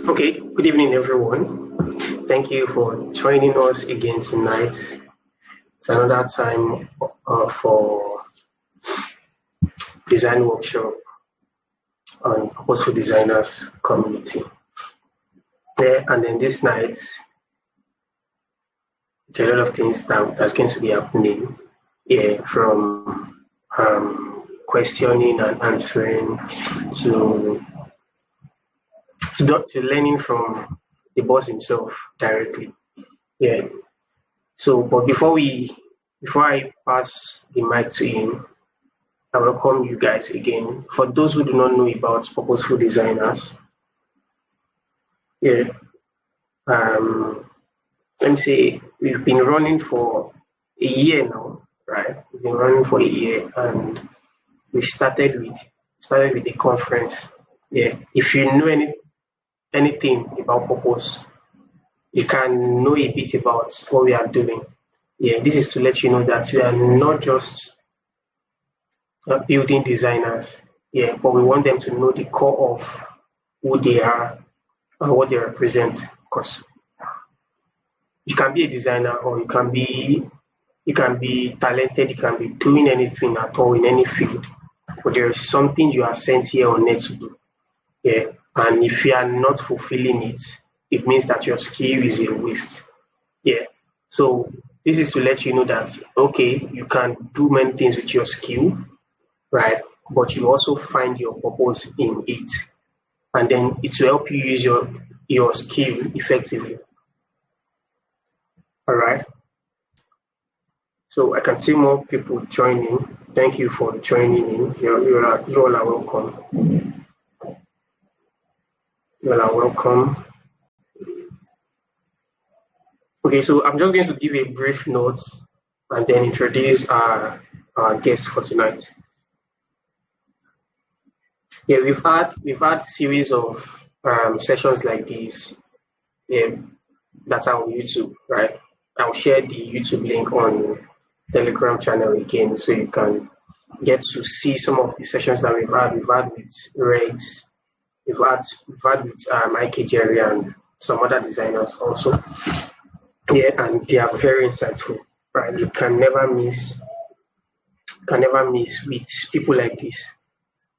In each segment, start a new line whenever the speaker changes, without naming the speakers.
Okay, good evening, everyone. Thank you for joining us again tonight. It's another time for design workshop on purposeful designers community. Yeah, and then this night, there are a lot of things that's going to be happening. Yeah, from questioning and answering to learning from the boss himself directly. Yeah. So, but before I pass the mic to him, I welcome you guys again. For those who do not know about purposeful designers, yeah, let me say we've been running for a year now, right? We've been running for a year, and we started with a conference. Yeah, if you know anything about purpose, you can know a bit about what we are doing. Yeah, this is to let you know that we are not just building designers, yeah, but we want them to know the core of who they are and what they represent. Because you can be a designer, or you can be talented, you can be doing anything at all in any field, but there is something you are sent here on earth to do. Yeah, and if you are not fulfilling it, it means that your skill is a waste. Yeah, so this is to let you know that okay, you can do many things with your skill, right? But you also find your purpose in it, and then it will help you use your skill effectively. All right. So I can see more people joining. Thank you for joining in. You all are welcome. You all are welcome. Okay, so I'm just going to give a brief note and then introduce our guest for tonight. Yeah, we've had series of sessions like these, yeah, that are on YouTube, right? I'll share the YouTube link on Telegram channel again, so you can get to see some of the sessions that we've had. We've had with Regs, we've had with Mike Jerry and some other designers also. Yeah, and they are very insightful, right? You can never miss with people like this,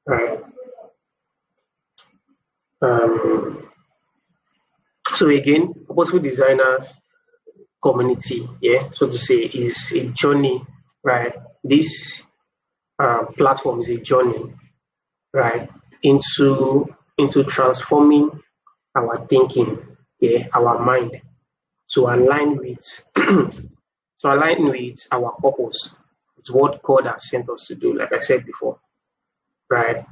right? So again, purposeful designers community, yeah, so to say, is a journey, right? This platform is a journey, right, into transforming our thinking, yeah, our mind to align with our purpose, with what God has sent us to do, like I said before, right?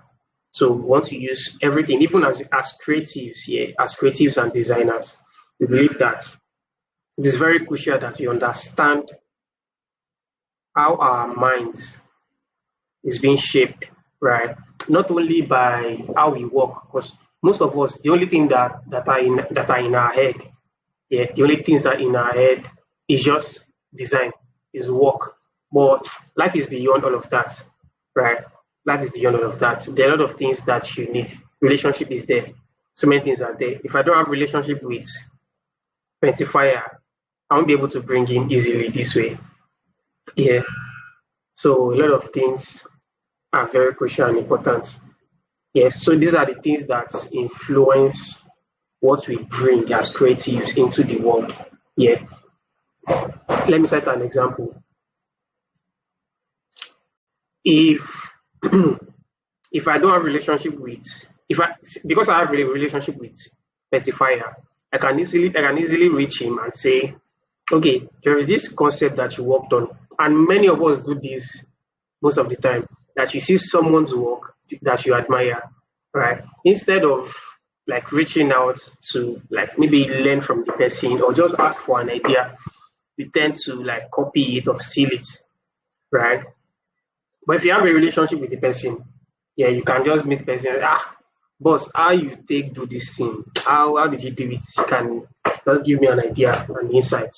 So we want to use everything, even as creatives, yeah, as creatives and designers, we believe that it is very crucial that we understand how our minds is being shaped, right? Not only by how we work, because most of us, the only thing that are in our head, yeah, the only things that in our head is just design, is work. But life is beyond all of that, right? Life is beyond all of that. There are a lot of things that you need. Relationship is there. So many things are there. If I don't have relationship with Pentifier, I won't be able to bring him easily this way. Yeah. So a lot of things are very crucial and important. Yeah. So these are the things that influence what we bring as creatives into the world. Yeah. Let me cite an example. If if I don't have relationship with because I have a relationship with Pentifier, I can easily reach him and say, okay, there is this concept that you worked on, and many of us do this most of the time, that you see someone's work that you admire, right? Instead of like reaching out to like maybe learn from the person or just ask for an idea, we tend to like copy it or steal it, right? But if you have a relationship with the person, yeah, you can just meet the person. Boss, how you do this thing? How did you do it? You can just give me an idea, an insight.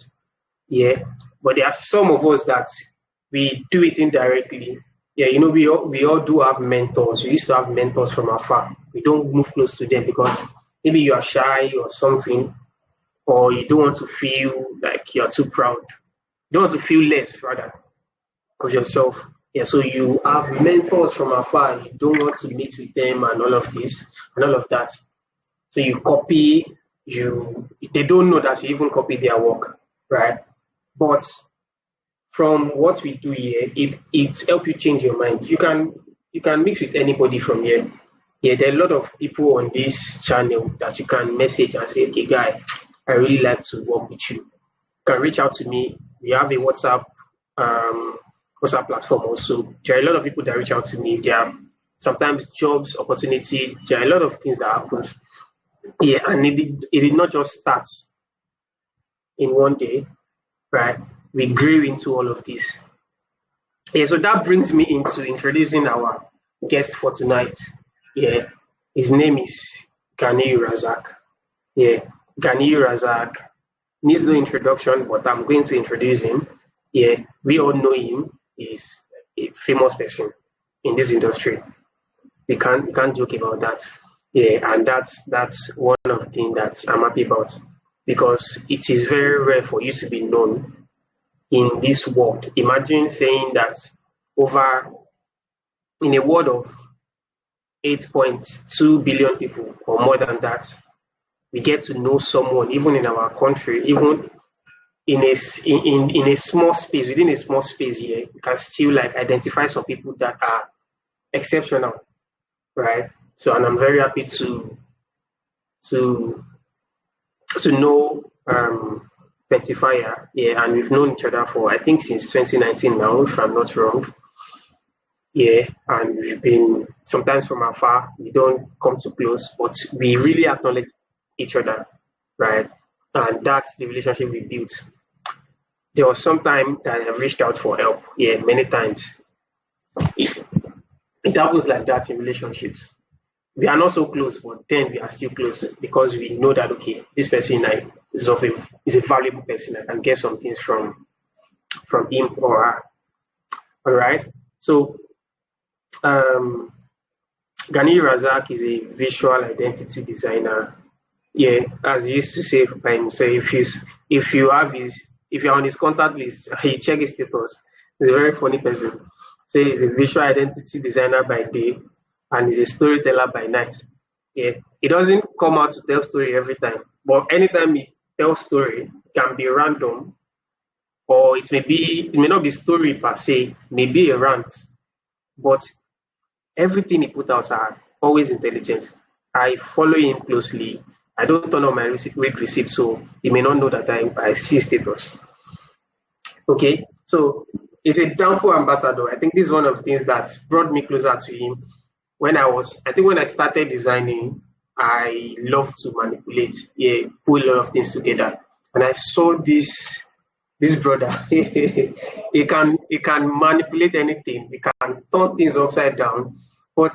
Yeah, but there are some of us that we do it indirectly. Yeah, you know, we all do have mentors. We used to have mentors from afar. We don't move close to them because maybe you are shy or something, or you don't want to feel like you're too proud. You don't want to feel less rather of yourself. Yeah, so you have mentors from afar. You don't want to meet with them and all of this and all of that. So you copy, they don't know that you even copy their work, right? But from what we do here, it's help you change your mind. You can mix with anybody from here. Yeah, there are a lot of people on this channel that you can message and say, okay, guy, I really like to work with you. You can reach out to me. We have a um, WhatsApp platform also. There are a lot of people that reach out to me. There are sometimes jobs, opportunity. There are a lot of things that happen. Yeah, and it did not just start in one day, right? We grew into all of this. Yeah, so that brings me into introducing our guest for tonight. Yeah, his name is Ganiyu Rasak. Yeah, Ganiyu Rasak needs no introduction, but I'm going to introduce him. Yeah, we all know him. He's a famous person in this industry. We can't joke about that. Yeah, and that's one of the things that I'm happy about because it is very rare for you to be known in this world. Imagine saying that over in a world of 8.2 billion people or more than that, we get to know someone even in our country, even in a small space, within a small space here, you can still like identify some people that are exceptional, right? So, and I'm very happy to to know Pentifier, yeah, and we've known each other for I think since 2019 now, if I'm not wrong. Yeah, and we've been sometimes from afar, we don't come too close, but we really acknowledge each other, right? And that's the relationship we built. There was some time that I reached out for help, yeah, many times. It, it happens like that in relationships. We are not so close, but then we are still close because we know that okay, this person is a valuable person. I can get some things from him or her. All right. So um, Ganiyu Razak is a visual identity designer. Yeah, as he used to say by himself, if you're on his contact list, you check his status. He's a very funny person. So he's a visual identity designer by day and he's a storyteller by night. Yeah, he doesn't come out to tell story every time, but anytime he tells story, it can be random or it may not be story per se, maybe a rant, but everything he put out are always intelligent. I follow him closely. I don't turn on my week receipt, so he may not know that I see status. Okay, so he's a downfall ambassador. I think this is one of the things that brought me closer to him. When I started designing, I love to manipulate, yeah, put a lot of things together. And I saw this brother, he can manipulate anything, he can turn things upside down, but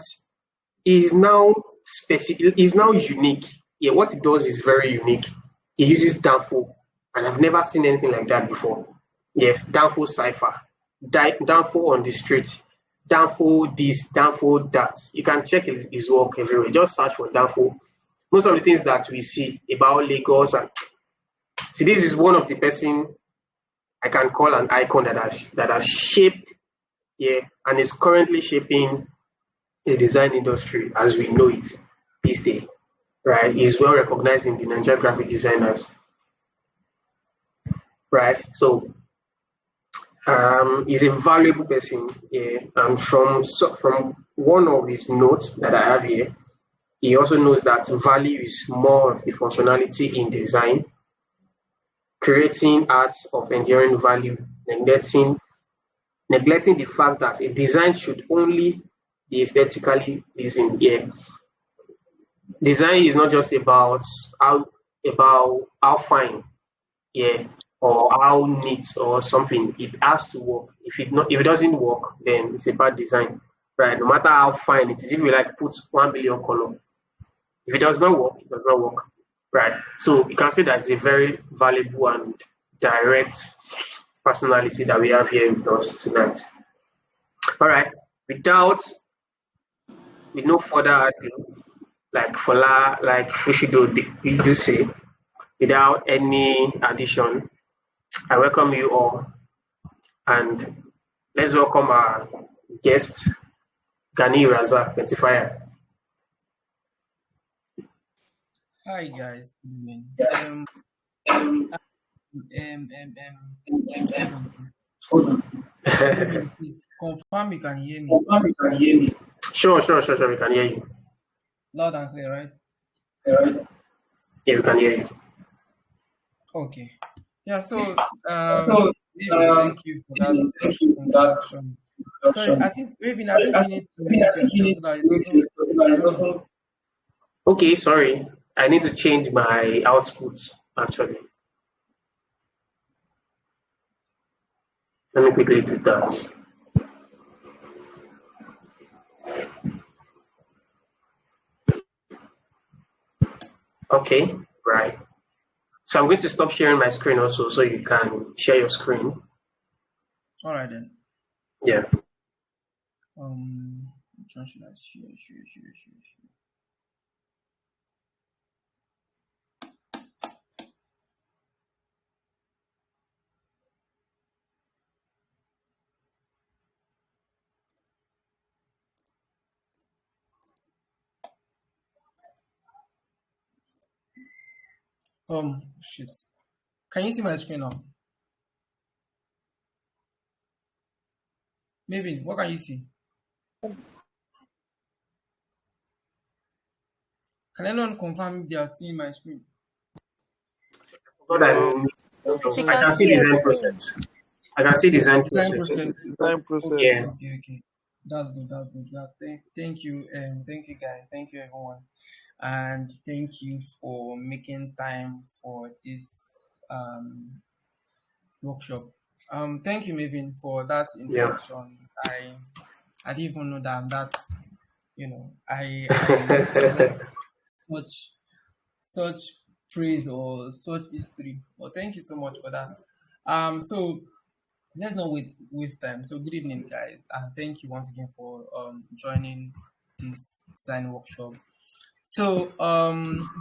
he's now specific, he's now unique. Yeah, what he does is very unique. He uses Danfo, and I've never seen anything like that before. Yes, Danfo cipher, Danfo on the street, Danfo this, Danfo that. You can check his work everywhere. Just search for Danfo. Most of the things that we see about Lagos and see, this is one of the person I can call an icon that has shaped, yeah, and is currently shaping the design industry as we know it this day, right? He's well recognized in the Nigerian graphic designers, right? So he's a valuable person, yeah. And from one of his notes that I have here, he also knows that value is more of the functionality in design, creating art of enduring value, neglecting the fact that a design should only be aesthetically pleasing. Yeah, design is not just about how fine, yeah, or how neat or something. It has to work. If it doesn't work, then it's a bad design, right? No matter how fine it is, if you like put 1 billion color, if it does not work, it does not work, right? So you can say that it's a very valuable and direct personality that we have here with us tonight. All right. Without with no further ado, like Fola, like Bushido, you do say, without any addition, I welcome you all and let's welcome our guest, Ganiyu Rasak, Pentifier.
Hi guys, good evening. Hold on, please. Maybe please confirm you can hear me, please.
Sure, we can hear you.
Loud and clear, right?
Yeah, we can hear you.
Okay. Yeah. So, maybe thank you for that introduction. Sorry, I think you need to mute yourself so that it doesn't. I don't know.
Okay, sorry. I need to change my output actually. Let me quickly do that. Okay, right. So I'm going to stop sharing my screen also so you can share your screen.
All right then.
Yeah.
Which one should I share? Shit. Can you see my screen now? Maybe. What can you see? Can anyone confirm if they are seeing my screen?
But
Yeah,
Yes, we
I
can
can
see
see
your
design
screen.
process. I can see design
Design
process.
process.
design
Okay,
process.
Yeah.
okay. That's good. That's good. Yeah, thank you, thank you guys, thank you everyone, and thank you for making time for this workshop. Thank you, Maven, for that
Yeah.
introduction. I didn't even know that I'm that. I possess such such praise or such history. Well, thank you so much for that. So let's not waste time. So good evening, guys, and thank you once again for joining this design workshop. So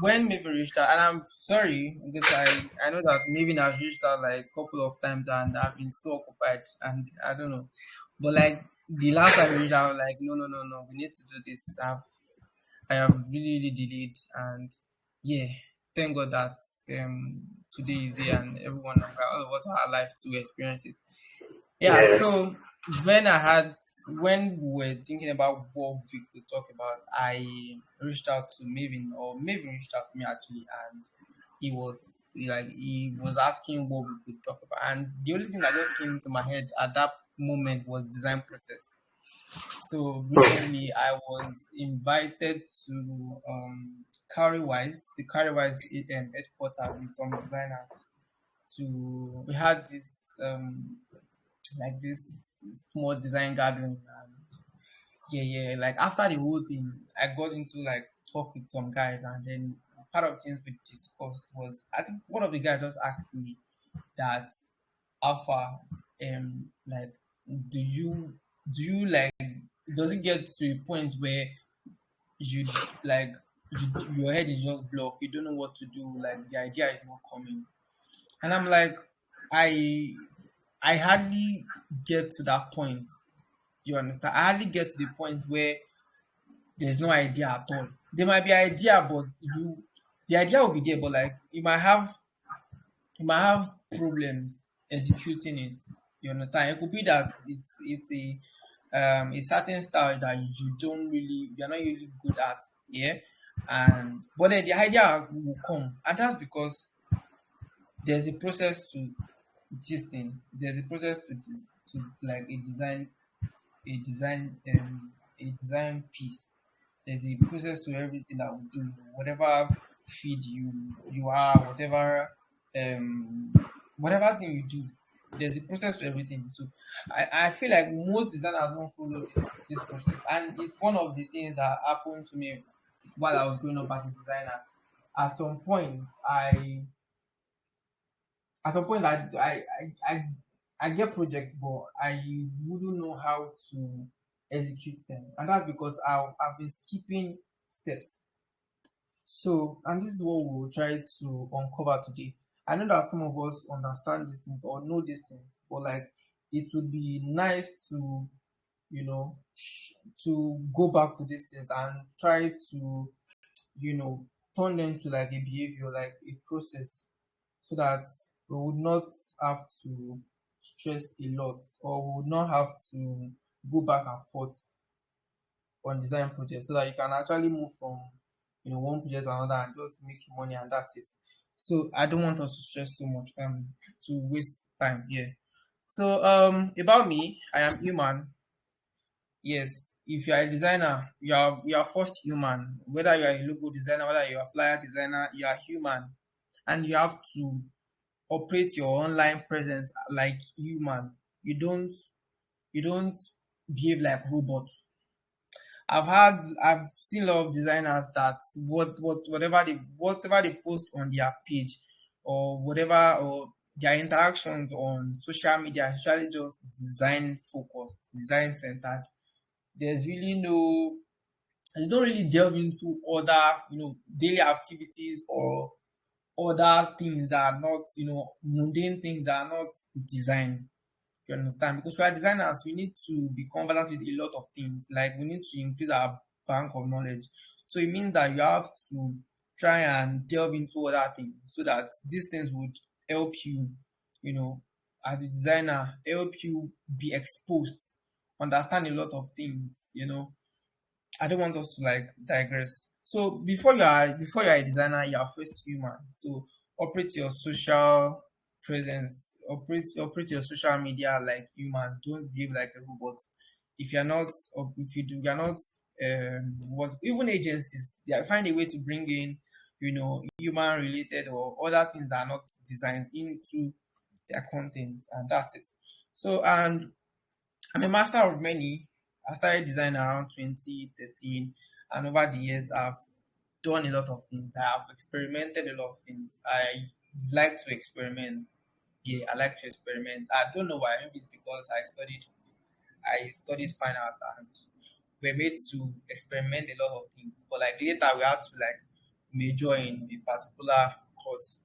when Maven reached out, and I'm sorry because I know that Maven has reached out like a couple of times, and I've been so occupied, and I don't know, but like the last time we reached out, like no, we need to do this. I have really delayed, and yeah, thank God that today is here, and everyone, all of us are alive to experience it. Yeah,
Yeah.
so when we were thinking about what we could talk about, I reached out to Maven, or Maven reached out to me actually, and he was asking what we could talk about, and the only thing that just came to my head at that moment was design process. So recently, I was invited to the Carrywise headquarters with some designers. We had this like this small design gathering, and yeah, like after the whole thing I got into like talk with some guys, and then part of things we discussed was, I think one of the guys just asked me that, alpha, like, do you like, does it get to a point where you like your head is just blocked, you don't know what to do, like the idea is not coming? And I'm like, I I hardly get to that point. You understand? I hardly get to the point where there's no idea at all. There might be idea, but the idea will be there, but like you might have problems executing it. You understand? It could be that it's a certain style that you're not really good at, yeah. And but then the idea will come, and that's because there's a process to these things. There's a process to like a design piece. There's a process to everything that we do. Whatever feed you are, whatever thing you do, there's a process to everything. So I feel like most designers don't follow this process, and it's one of the things that happened to me while I was growing up as a designer. At some point, I at some point I get projects, but I wouldn't know how to execute them, and that's because I've been skipping steps. So, and this is what we'll try to uncover today. I know that some of us understand these things or know these things, but like it would be nice to, you know, to go back to these things and try to, you know, turn them to like a behavior, like a process, so that we would not have to stress a lot, or we would not have to go back and forth on design projects, so that you can actually move from, you know, one project to another and just make money and that's it. So I don't want us to stress so much, to waste time here. So about me, I am human. Yes, if you are a designer, you are first human. Whether you are a logo designer, whether you are a flyer designer, you are human, and you have to operate your online presence like human. You don't behave like robots. I've seen a lot of designers that whatever they post on their page, or whatever, or their interactions on social media, is actually just design focused, design centered. There's really no They don't really delve into other, daily activities, or other things that are not, mundane things that are not design. You understand? Because we are designers, we need to be conversant with a lot of things. Like, we need to increase our bank of knowledge. So it means that you have to try and delve into other things, so that these things would help you, you know, as a designer, help you be exposed, understand a lot of things, I don't want us to like digress. So before you are a designer, you are first human. So operate your social presence, operate your social media like human. Don't behave like a robot. If you're not, or if you do, you're not. What Even agencies, they find a way to bring in, human related or other things that are not designed into their content, and that's it. So, and I'm a master of many. I started design around 2013, and over the years, I've done a lot of things. I have experimented a lot of things. I like to experiment. Yeah, I like to experiment. I don't know why. Maybe it's because I studied fine art, and we're made to experiment a lot of things. But like later, we had to like major in a particular course.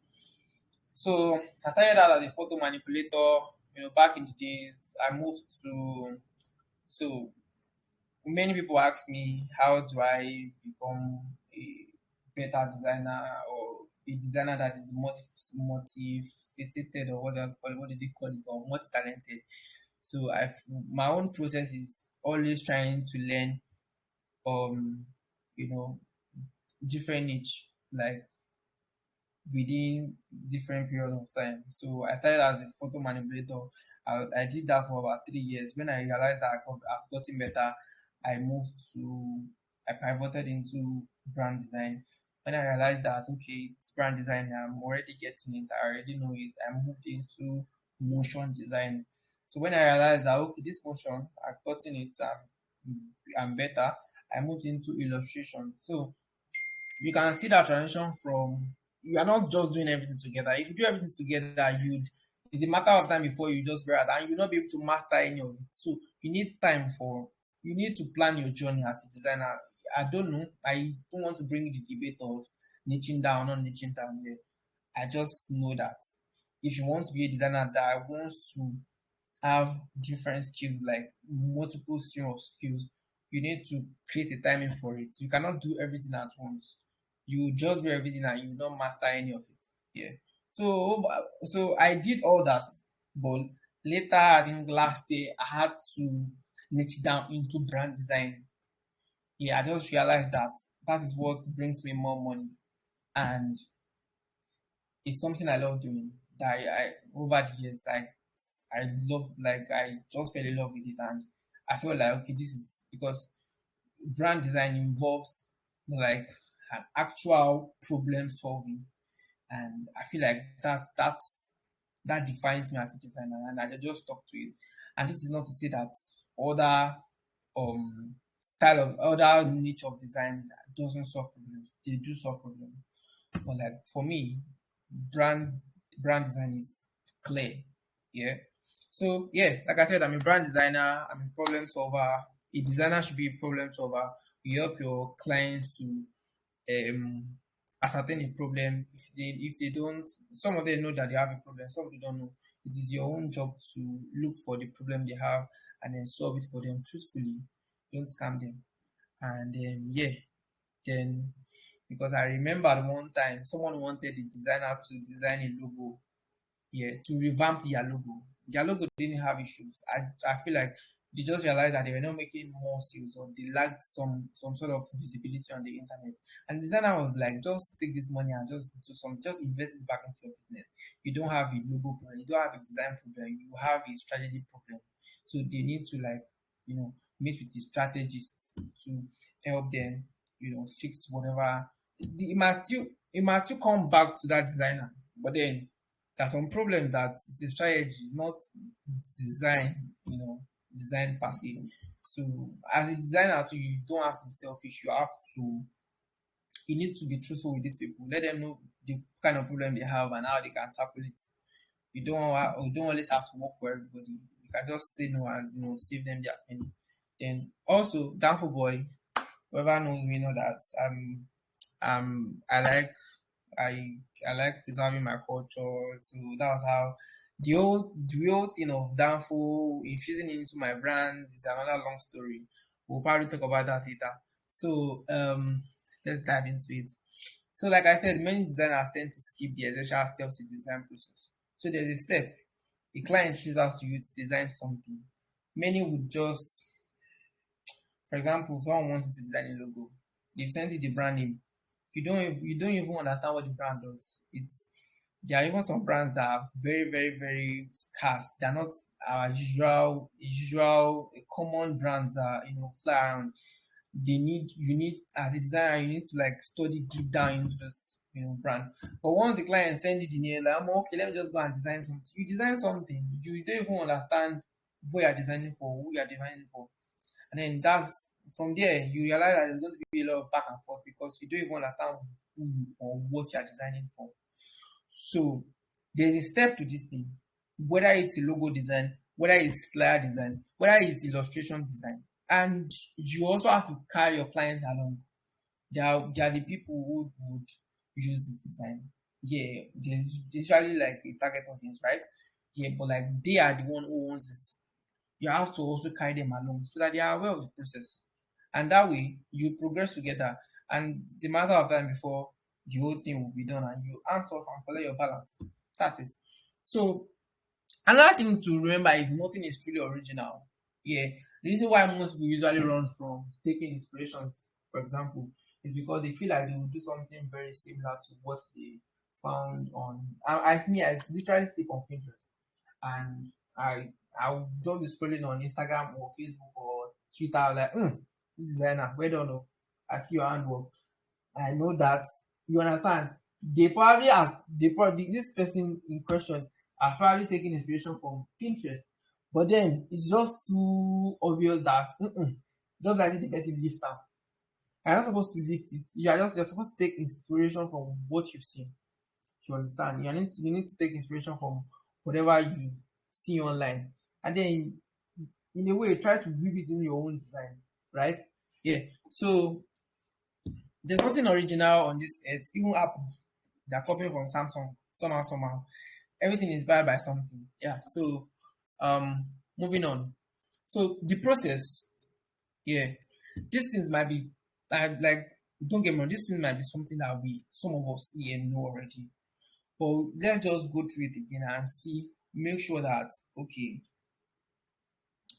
So I started out as a photo manipulator. Back in the days, I moved to so many people ask me, how do I become a better designer, or a designer that is multifaceted, or what do they call it, or multi-talented. So my own process is always trying to learn, um you know different niche, like within different period of time. So I started as a photo manipulator. I did that for about 3 years. When I realized that I've gotten better, I moved to I pivoted into brand design. When I realized that, okay, it's brand design, I'm already getting it, I already know it, I moved into motion design. So when I realized that, okay, this motion, I've gotten it, I'm better, I moved into illustration. So you can see that transition from, you are not just doing everything together. If you do everything together, it's a matter of time before you just grad, and you'll not be able to master any of it. So you need to plan your journey as a designer. I don't know. I don't want to bring the debate of niching down, not niching down here. I just know that if you want to be a designer that wants to have different skills, like multiple stream of skills, you need to create a timing for it. You cannot do everything at once. You just do everything and you will not master any of it. Yeah. So I did all that, but later, I think last day, I had to niche down into brand design. Yeah, I just realized that that is what brings me more money, and it's something I love doing. That I over the years, I loved, like, I just fell in love with it, and I felt like, okay, this is because brand design involves like an actual problem solving, and I feel like that defines me as a designer, and I just stuck to it. And this is not to say that other style of other niche of design doesn't solve problems. They do solve problems, but like for me, brand brand design is clear. Yeah. So yeah, like I said, I'm a brand designer, I'm a problem solver. A designer should be a problem solver. You help your clients to um ascertain a problem. If they don't, some of them know that they have a problem, some of them don't know. It is your own job to look for the problem they have and then solve it for them truthfully. Don't scam them. And yeah, then because I remember one time someone wanted the designer to design a logo, yeah, to revamp their logo. Their logo didn't have issues. I feel like they just realized that they were not making more sales or they lacked some sort of visibility on the internet. And the designer was like, just take this money and just do some, just invest it back into your business. You don't have a logo problem, you don't have a design problem, you have a strategy problem. So they need to like, meet with the strategists to help them, fix whatever. It must still come back to that designer. But then there's some problem that it's a strategy, not design, design per se. So as a designer, too, you don't have to be selfish. You need to be truthful with these people. Let them know the kind of problem they have and how they can tackle it. You don't always have to work for everybody. You can just say no and save them their penny. Then also, Danfo Boy, whoever knows me know that I like I like preserving my culture. So that was how the whole thing of Danfo infusing it into my brand is another long story. We'll probably talk about that later. So let's dive into it. So like I said, many designers tend to skip the essential steps in the design process. So there's a step. A client reaches out to you to design something. Many would just, for example, someone wants you to design a logo. They've sent you the brand name. You don't even understand what the brand does. There are even some brands that are very, very, very scarce. They're not our usual common brands that fly around. You need as a designer, you need to like study deep down into this brand. But once the client sends you the name, like, okay, let me just go and design something. You design something, you don't even understand what you're designing for, who you're designing for. And then that's from there you realize that there's going to be a lot of back and forth because you don't even understand who or what you're designing for. So there's a step to this thing, whether it's a logo design, whether it's flyer design, whether it's illustration design. And you also have to carry your clients along. They are the people who would use this design. Yeah, there's usually like a target audience, right? Yeah, but like they are the one who wants this. You have to also carry them along so that they are aware of the process. And that way you progress together. And it's a matter of time before the whole thing will be done and you answer off and collect your balance. That's it. So another thing to remember is nothing is truly original. Yeah. The reason why most people usually run from taking inspirations, for example, is because they feel like they will do something very similar to what they found on. I literally sleep on Pinterest, and I'll just be scrolling on Instagram or Facebook or Twitter like, this designer, well done, oh. I see your handwork. I know that you understand. They probably this person in question are probably taking inspiration from Pinterest, but then it's just too obvious that just like the person lift up. You're not supposed to lift it. You're supposed to take inspiration from what you've seen. You understand? You need to take inspiration from whatever you see online, and then in a way try to weave it in your own design, right? Yeah. So there's nothing original on this earth. Even Apple, they're copying from Samsung somehow. Everything is inspired by something. Yeah. So moving on. So the process, yeah, these things might be like don't get me wrong, these things might be something that we some of us here know already. But let's just go through it again and see, make sure that okay,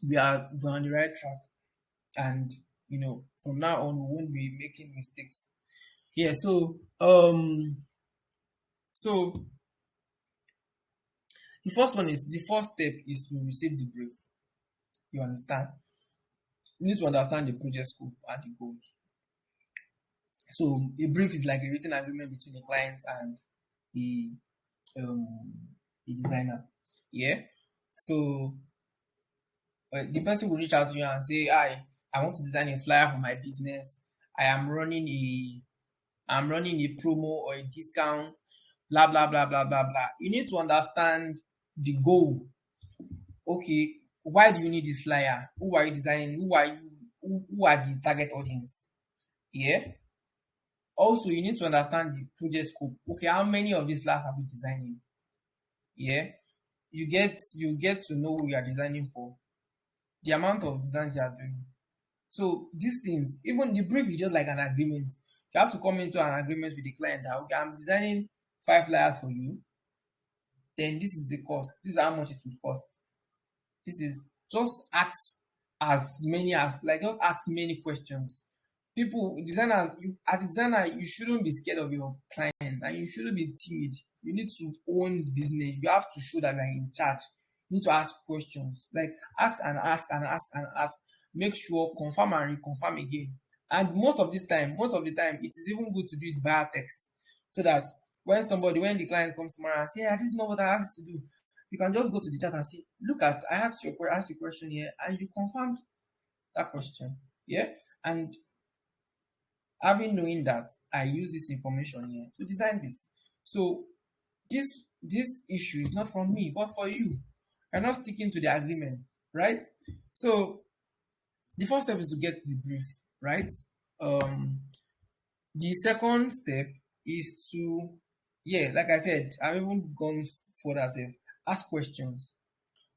we're on the right track, and from now on we won't be making mistakes. Yeah. So the first step is to receive the brief. You understand? You need to understand the project scope and the goals. So a brief is like a written agreement between the client and the um the designer. Yeah. So the person will reach out to you and say, "Hi, I want to design a flyer for my business. I am running a promo or a discount, blah blah blah blah blah blah." You need to understand the goal. Okay, why do you need this flyer? Who are you designing? Who are you? Who are the target audience? Yeah. Also, you need to understand the project scope. Okay, how many of these flags are we designing? Yeah, you get to know who you are designing for, the amount of designs you are doing. So these things, even the brief is just like an agreement. You have to come into an agreement with the client that okay, I'm designing 5 layers for you. Then this is the cost. This is how much it will cost. This is just ask as many as like just ask many questions. People, designers, as a designer, you shouldn't be scared of your client and you shouldn't be timid. You need to own the business. You have to show that you're in charge. You need to ask questions. Like ask and ask and ask and ask. Make sure, confirm and reconfirm again. And most of the time, it is even good to do it via text. So that when the client comes tomorrow and say, yeah, this is not what I asked to do, you can just go to the chat and say, look at, I asked you a question here, and you confirmed that question. Yeah. And having knowing that I use this information here to design this. So this issue is not from me, but for you. You're not sticking to the agreement, right? So the first step is to get the brief, right? Um, the second step is to, yeah, like I said, I've even gone further, say, ask questions,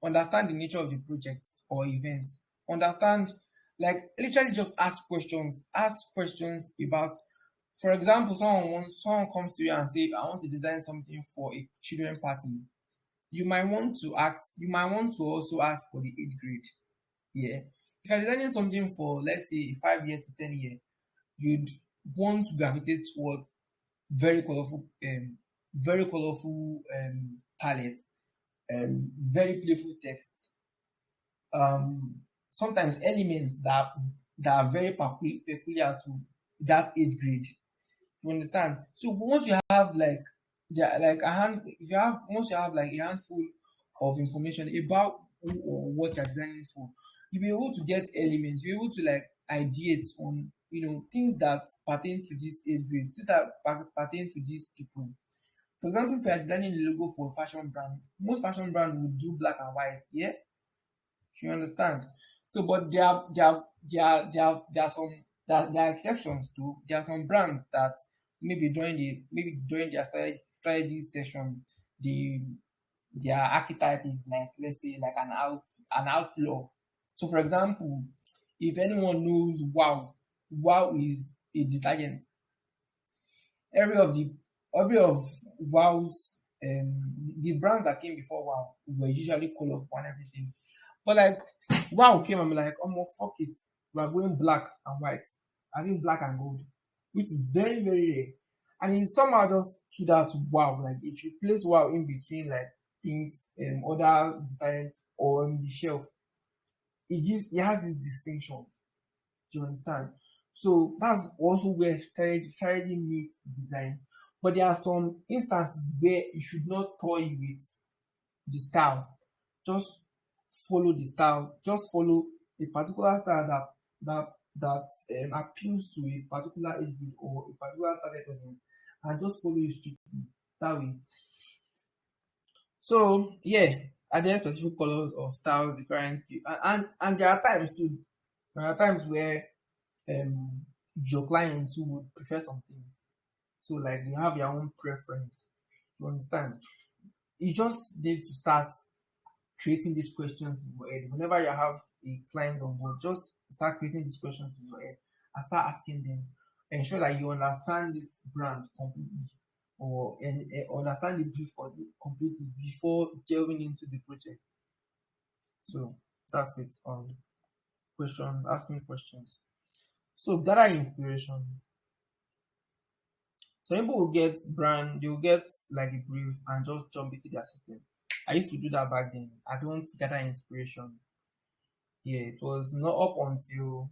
understand the nature of the project or event, understand, like literally just ask questions about, for example, someone comes to you and say, I want to design something for a children party. You might want to also ask for the age grade. Yeah. If you're designing something for, let's say, 5 year to 10 year, you'd want to gravitate towards very colorful palettes, very playful text, sometimes elements that are very peculiar to that age grade. You understand? So once you have like once you have like a handful of information about who or what you're designing for, you'll be able to get elements, you'll be able to like ideate on things that pertain to this age grade, things that pertain to these people. For example, if you are designing a logo for a fashion brand, most fashion brands will do black and white. Yeah, you understand? So, but there are exceptions too. There are some brands that maybe during their strategy session, the their archetype is like, let's say, like an outlaw. So, for example, if anyone knows Wow is a detergent. Every of Wow's the brands that came before Wow were usually colorful and everything. But like Wow came and be like, oh my fuck it, we're going black and white. I think black and gold, which is very, very rare. And it somehow just stood out to Wow. Like if you place Wow in between like things other designs on the shelf, it has this distinction. Do you understand? So that's also where strategy meets design. But there are some instances where you should not toy with the style. Just follow the style. Just follow a particular style that appeals to a particular age group or a particular target audience, and just follow it strictly that way. So yeah, are there specific colors or styles the current and there are times too. There are times where um your clients who would prefer some things. So like you have your own preference. You understand? You just need to start creating these questions in your head. Whenever you have a client on board, just start creating these questions in your head and start asking them. Ensure that you understand this brand completely and understand the brief completely before delving into the project. So that's it on asking questions. So gather inspiration. Some people will they'll get like a brief and just jump into their system. I used to do that back then. I don't gather inspiration. Yeah, it was not until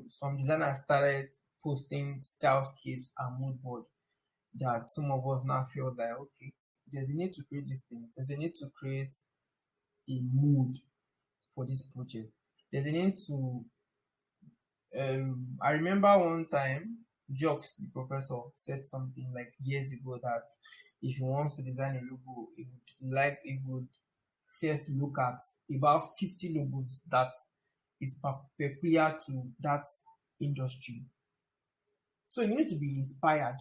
some designers started posting style skips and mood board that some of us now feel like okay, there's a need to create this thing. There's a need to create a mood for this project. There's a need to I remember one time Jocks, the professor, said something like years ago that if he wants to design a logo, he would first look at about 50 logos that is peculiar to that industry. So you need to be inspired,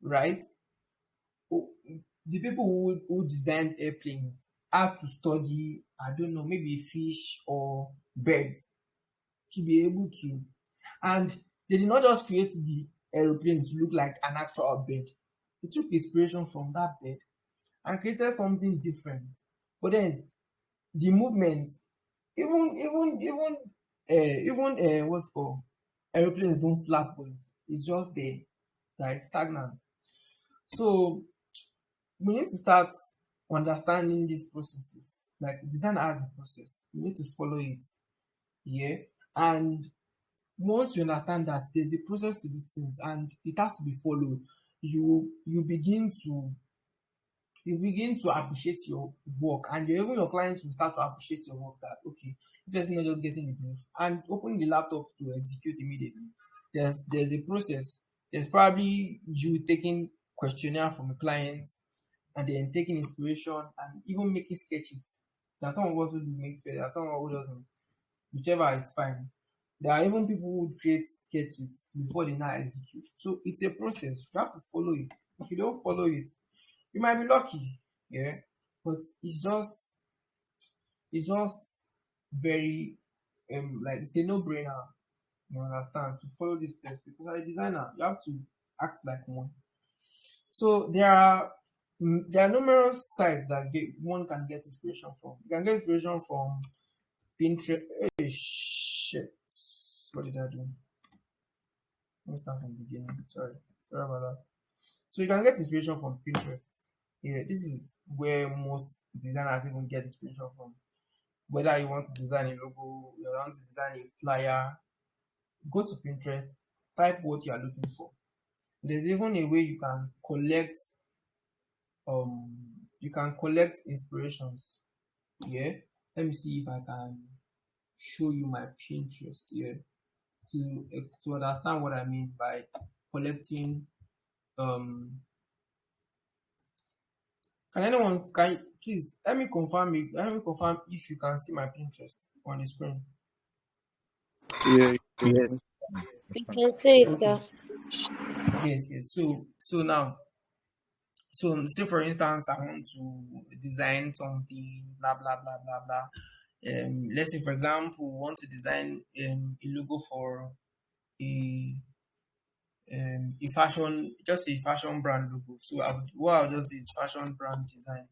right? The people who designed airplanes had to study, I don't know, maybe fish or birds to be able to. And they did not just create the aeroplane to look like an actual bird. They took inspiration from that bird and created something different. But then the movement, what's it called, aeroplanes don't flap wings. It's just there, right? Stagnant. So we need to start understanding these processes. Like design as a process, you need to follow it. Yeah. And once you understand that there's a process to these things and it has to be followed, you begin to appreciate your work, and even your clients will start to appreciate your work, that okay, this person not just getting the brief and opening the laptop to execute immediately. There's a process. There's probably you taking questionnaire from a client and then taking inspiration and even making sketches. There are some of us who do make sketches, there are some who doesn't. Whichever is fine. There are even people who create sketches before they now execute. So it's a process. You have to follow it. If you don't follow it, you might be lucky, yeah, but it's just very like it's a no-brainer. You understand, to follow this steps, because as a designer, you have to act like one. So there are numerous sites that one can get inspiration from. You can get inspiration from Pinterest. Hey, shit. What did I do? Let me start from the beginning. Sorry about that. So you can get inspiration from Pinterest. Yeah, this is where most designers even get inspiration from. Whether you want to design a logo, you want to design a flyer, go to Pinterest, type what you are looking for. There's even a way um you can collect inspirations. Yeah. Let me see if I can show you my Pinterest here to understand what I mean by collecting. um can you please let me confirm if you can see my Pinterest on the screen.
Yeah,
Yes.
yes.
You can say it,
Okay.
sir.
Yes. So now, so say for instance, I want to design something, blah blah blah blah blah. Let's say for example, we want to design a logo for a a fashion, just a fashion brand logo. So what I'll just do is fashion brand design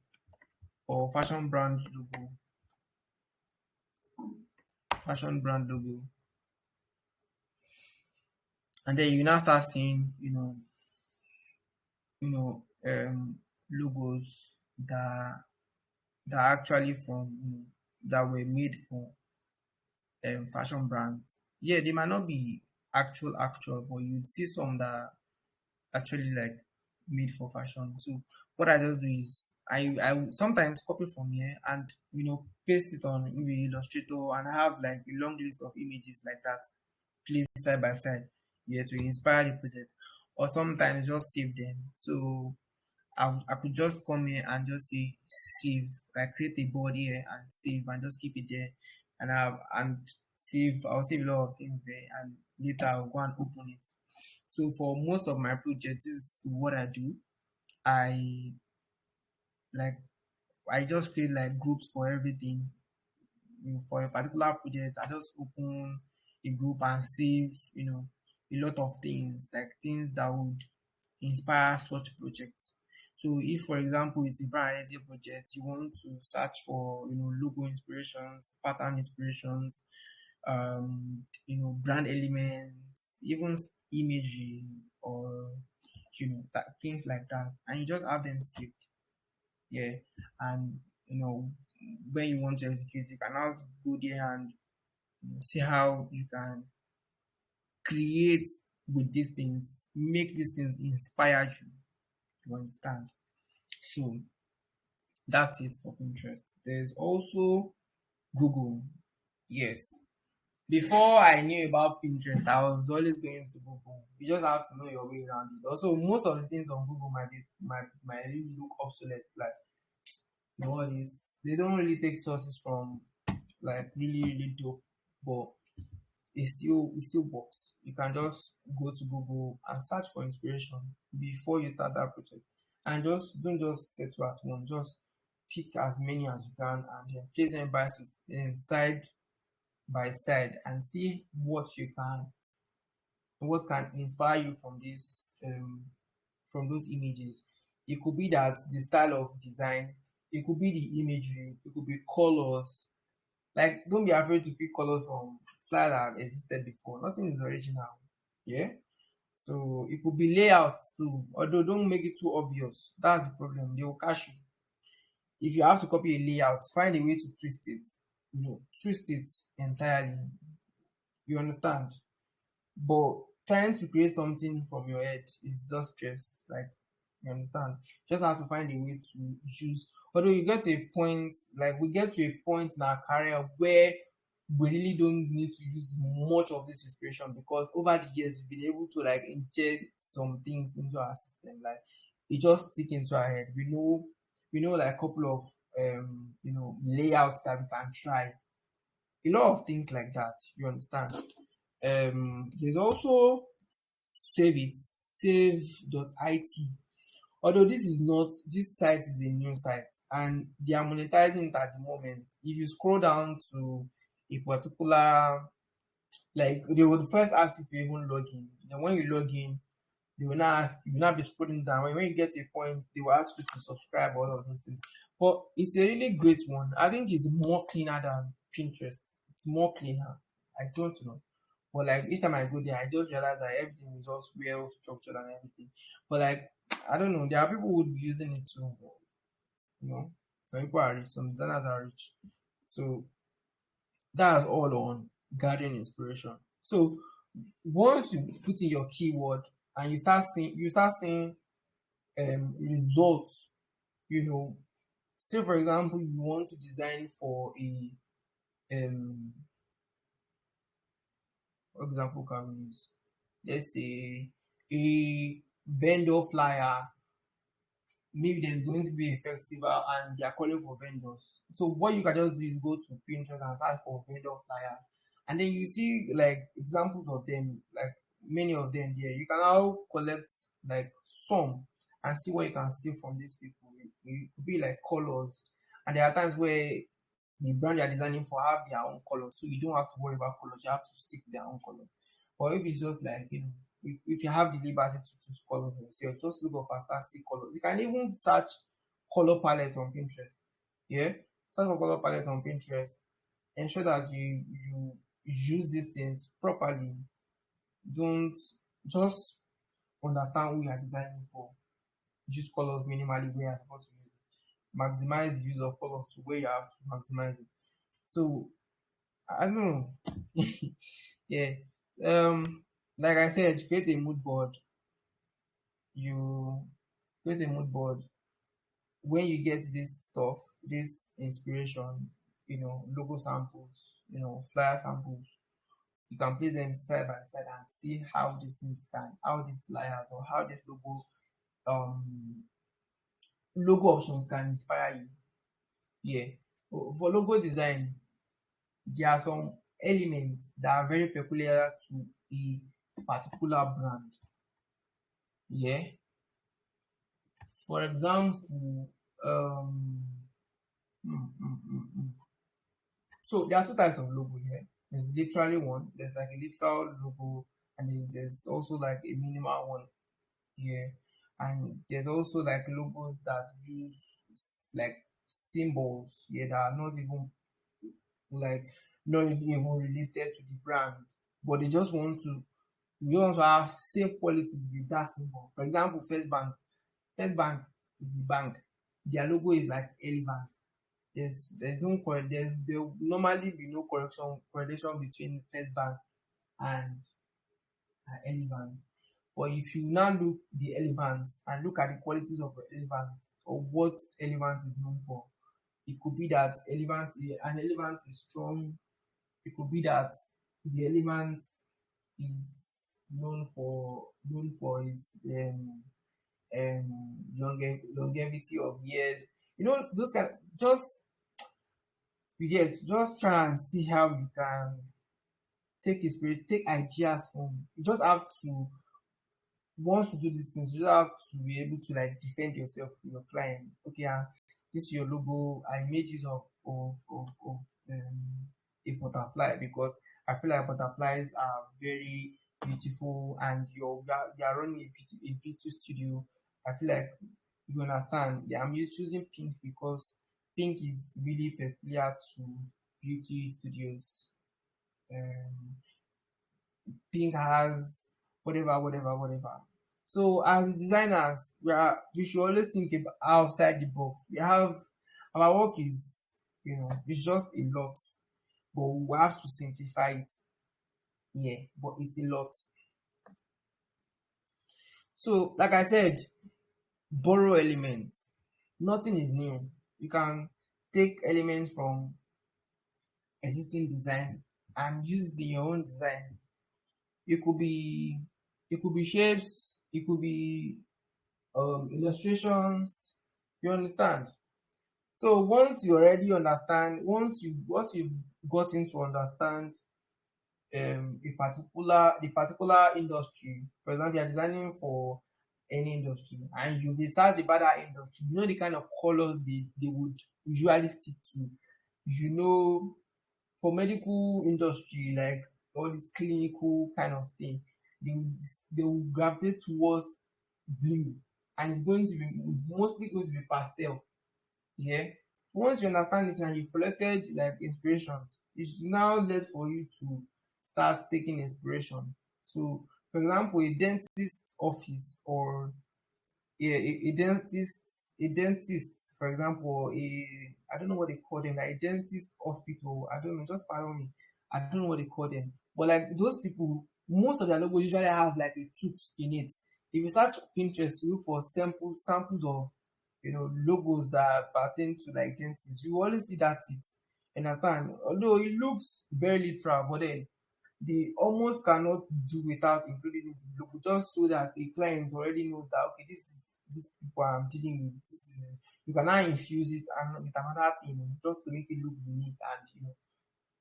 or fashion brand logo, and then you now start seeing, you know, logos that are actually from, that were made for fashion brands. Yeah, they might not be actual, but you'd see some that are actually like made for fashion. So what I just do is I will sometimes copy from here and paste it on maybe Illustrator, and I have like a long list of images like that placed side by side, yeah, to inspire the project. Or sometimes just save them. So I could just come here and just say save, like create a body here and save and just keep it there, and I'll save a lot of things there, and later I'll go and open it. So for most of my projects, this is what I do. I like I just create like groups for everything. For a particular project, I just open a group and save, a lot of things, like things that would inspire such projects. So if, for example, it's a brand identity project, you want to search for, logo inspirations, pattern inspirations, brand elements, even imagery, or things like that, and you just have them saved. Yeah, and when you want to execute, you can also go there and see how you can create with these things, make these things inspire you. You understand? So that's it for Pinterest. There's also Google. Yes. Before I knew about Pinterest, I was always going to Google. You just have to know your way around it. Also, most of the things on Google might really look obsolete. Like, all this, they don't really take sources from like really really dope, but it still works. you can just go to Google and search for inspiration before you start that project. And just don't just settle at one. Just pick as many as you can and then place them side by side and see what can inspire you from this from those images. It could be that the style of design, it could be the imagery, it could be colors. Like, don't be afraid to pick colors from flyers that have existed before. Nothing is original. Yeah. So it could be layouts too. Although don't make it too obvious. That's the problem. They will catch you. If you have to copy a layout, find a way to twist it. Twist it entirely. You understand? But trying to create something from your head is just stress. Like, you understand? Just have to find a way to use. Although you get to a point, like we get to a point in our career where we really don't need to use much of this inspiration, because over the years we've been able to like inject some things into our system. Like, it just stick into our head. We know like a couple of layouts that we can try. A lot of things like that. You understand? There's also save.it. Although this site is a new site and they are monetizing it at the moment. If you scroll down to a particular, like, they would first ask you to even log in. Then when you log in, they will not be scrolling down. When you get to a point, they will ask you to subscribe, all of those things. But it's a really great one. I think it's more cleaner than Pinterest. It's more cleaner. I don't know. But like each time I go there, I just realize that everything is just well structured and everything. But like, I don't know, there are people who would be using it too. Some people are rich, some designers are rich. So that's all on gathering inspiration. So once you put in your keyword and you start seeing results, say for example you want to design for a what example can we use? Let's say a vendor flyer. Maybe there's going to be a festival and they are calling for vendors. So what you can just do is go to Pinterest and search for vendor flyer, and then you see like examples of them, like many of them there. You can now collect like some and see what you can steal from these people. It could be like colors, and there are times where the brand you're designing for have their own colors, so you don't have to worry about colors. You have to stick to their own colors. But if it's just like if you have the liberty to choose colors for yourself, just look for fantastic colors. You can even search color palettes on Pinterest. Yeah, search for color palettes on Pinterest. Ensure that you use these things properly. Don't just understand who you are designing for. Use colors minimally where you're supposed to use it. Maximize the use of colors to where you have to maximize it. So I don't know. Yeah. Like I said, create a mood board. You create a mood board. When you get this stuff, this inspiration, logo samples, flyer samples, you can place them side by side and see how these things how these flyers or how this logo options can inspire you. Yeah. For logo design, there are some elements that are very peculiar to a particular brand. Yeah. For example, so there are two types of logo here. There's literally one. There's like a literal logo, and then there's also like a minimal one here. And there's also like logos that use like symbols, that are not even related to the brand, but they just want to have same qualities with that symbol. For example, First Bank. First Bank is the bank. Their logo is like elephant. There will normally be no correlation between First Bank and elephant. But if you now look the elephants and look at the qualities of the elephants or what elephant is known for, it could be that an elephant is strong. It could be that the elephant is known for its longevity of years. Those kind. Just try and see how you can take ideas from. You just have to once you do these things, you just have to be able to like defend yourself with your client. Okay, this is your logo. I made use of a butterfly because I feel like butterflies are very beautiful, and you are running a beauty studio. I feel like you understand. Yeah, choosing pink because pink is really peculiar to beauty studios. Um, Pink has whatever. So as designers, we should always think about outside the box. We have our work is it's just a lot, but we have to simplify it. Yeah, but it's a lot. So like I said, borrow elements. Nothing is new. You can take elements from existing design and use it in your own design. It could be shapes, it could be illustrations. You understand? So once you already understand, once you've gotten to understand the particular industry, for example, you're designing for any industry and you research about that industry, you know the kind of colors they would usually stick to. You know, for medical industry, like all this clinical kind of thing, they would, they will gravitate towards blue, and it's mostly going to be pastel. Yeah. Once you understand this and you've collected like inspiration, it's now left for you to start taking inspiration. So, for example, a dentist office or a dentist, for example, I don't know what they call them, like a dentist hospital. I don't know, just pardon me. I don't know what they call them. But like those people, most of their logos usually have like a tooth in it. If you search Pinterest to look for samples of logos that pertain to like dentists, you always see that teeth. Understand? Although it looks very literal, but then they almost cannot do without including it in the logo, just so that a client already knows that okay, this is these people I'm dealing with. This is You can now infuse it and with another thing just to make it look unique and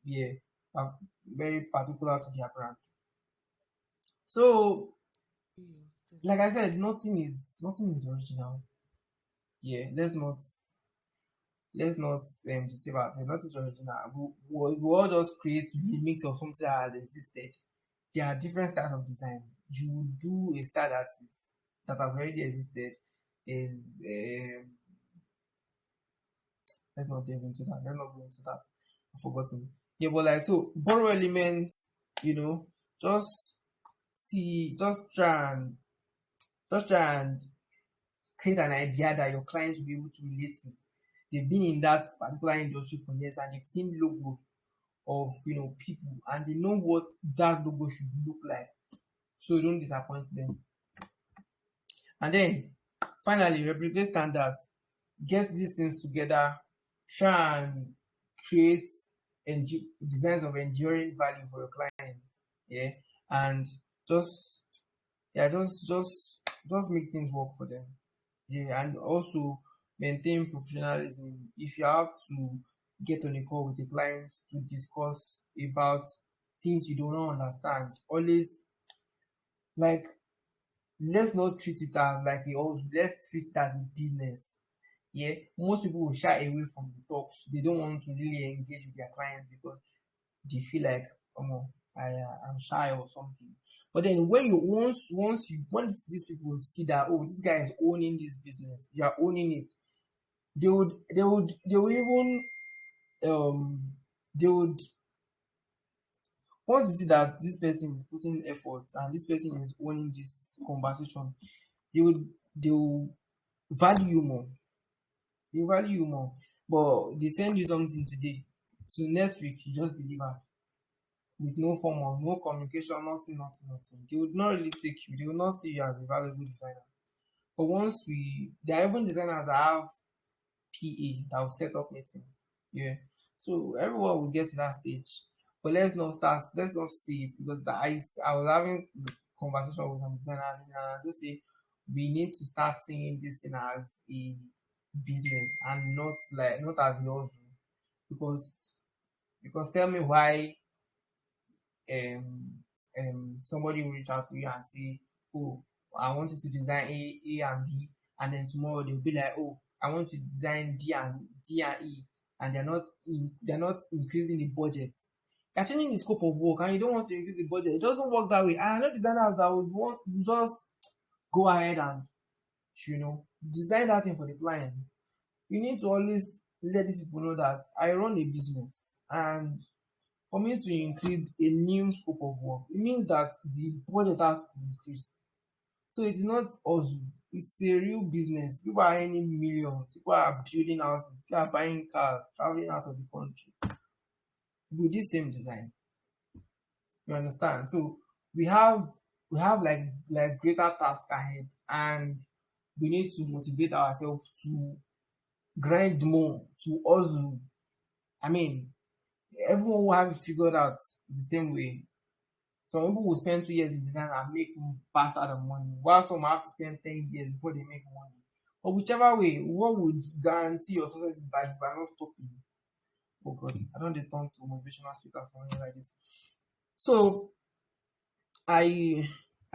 yeah, very particular to their brand. So, like I said, nothing is original. Yeah, let's not deceive ourselves. Nothing's original. We all just create remix of something that has existed. There are different styles of design. You would do a style that has already existed. Is Let's not delve into that. Let's not go into that. I've forgotten. Yeah, but like so, borrow elements. Just see, just try and create an idea that your clients will be able to relate with. They've been in that particular industry for years and they've seen logos of people, and they know what that logo should look like, so you don't disappoint them. And then finally, replicate standards. Get these things together. Try and create designs of enduring value for your clients. Yeah, and just yeah, just make things work for them. Yeah, and also maintain professionalism. If you have to get on a call with a client to discuss about things you do not understand, always like let's not treat it as like let's treat it as a business. Yeah, most people will shy away from the talks. They don't want to really engage with their clients because they feel like, oh, I'm shy or something. But then when you once these people see that, oh, this guy is owning this business, you are owning it, they would even they would once you see that this person is putting effort and this person is owning this conversation, they will value you more. They value you more. But they send you something today, so next week you just deliver with no form of no communication, nothing. They would not really take you. They will not see you as a valuable designer. But there are even designers that have PA that will set up meetings. Yeah. So everyone will get to that stage. But let's not see it because I was having conversation with some designer and I just say we need to start seeing this thing as a business and not as yours. Because tell me why somebody will reach out to you and say, "Oh, I want you to design A and B," and then tomorrow they'll be like, "Oh, I want to design D and E," and they're not increasing the budget. You're changing the scope of work, and you don't want to increase the budget. It doesn't work that way. And I know designers that would want just go ahead and design that thing for the client. You need to always let these people know that I run a business, and for me to include a new scope of work, it means that the budget has to be increased. So it's not also, it's a real business. People are earning millions, people are building houses, people are buying cars, traveling out of the country with this same design. You understand? So we have like greater task ahead, and we need to motivate ourselves to grind more, to hustle. I mean, everyone will have it figured out the same way. Some people will spend 2 years in design and make bastard of money, while some have to spend 10 years before they make money. But whichever way, what would guarantee your success is that you are not stopping. Oh God, I don't turn to motivational speaker for me like this. So I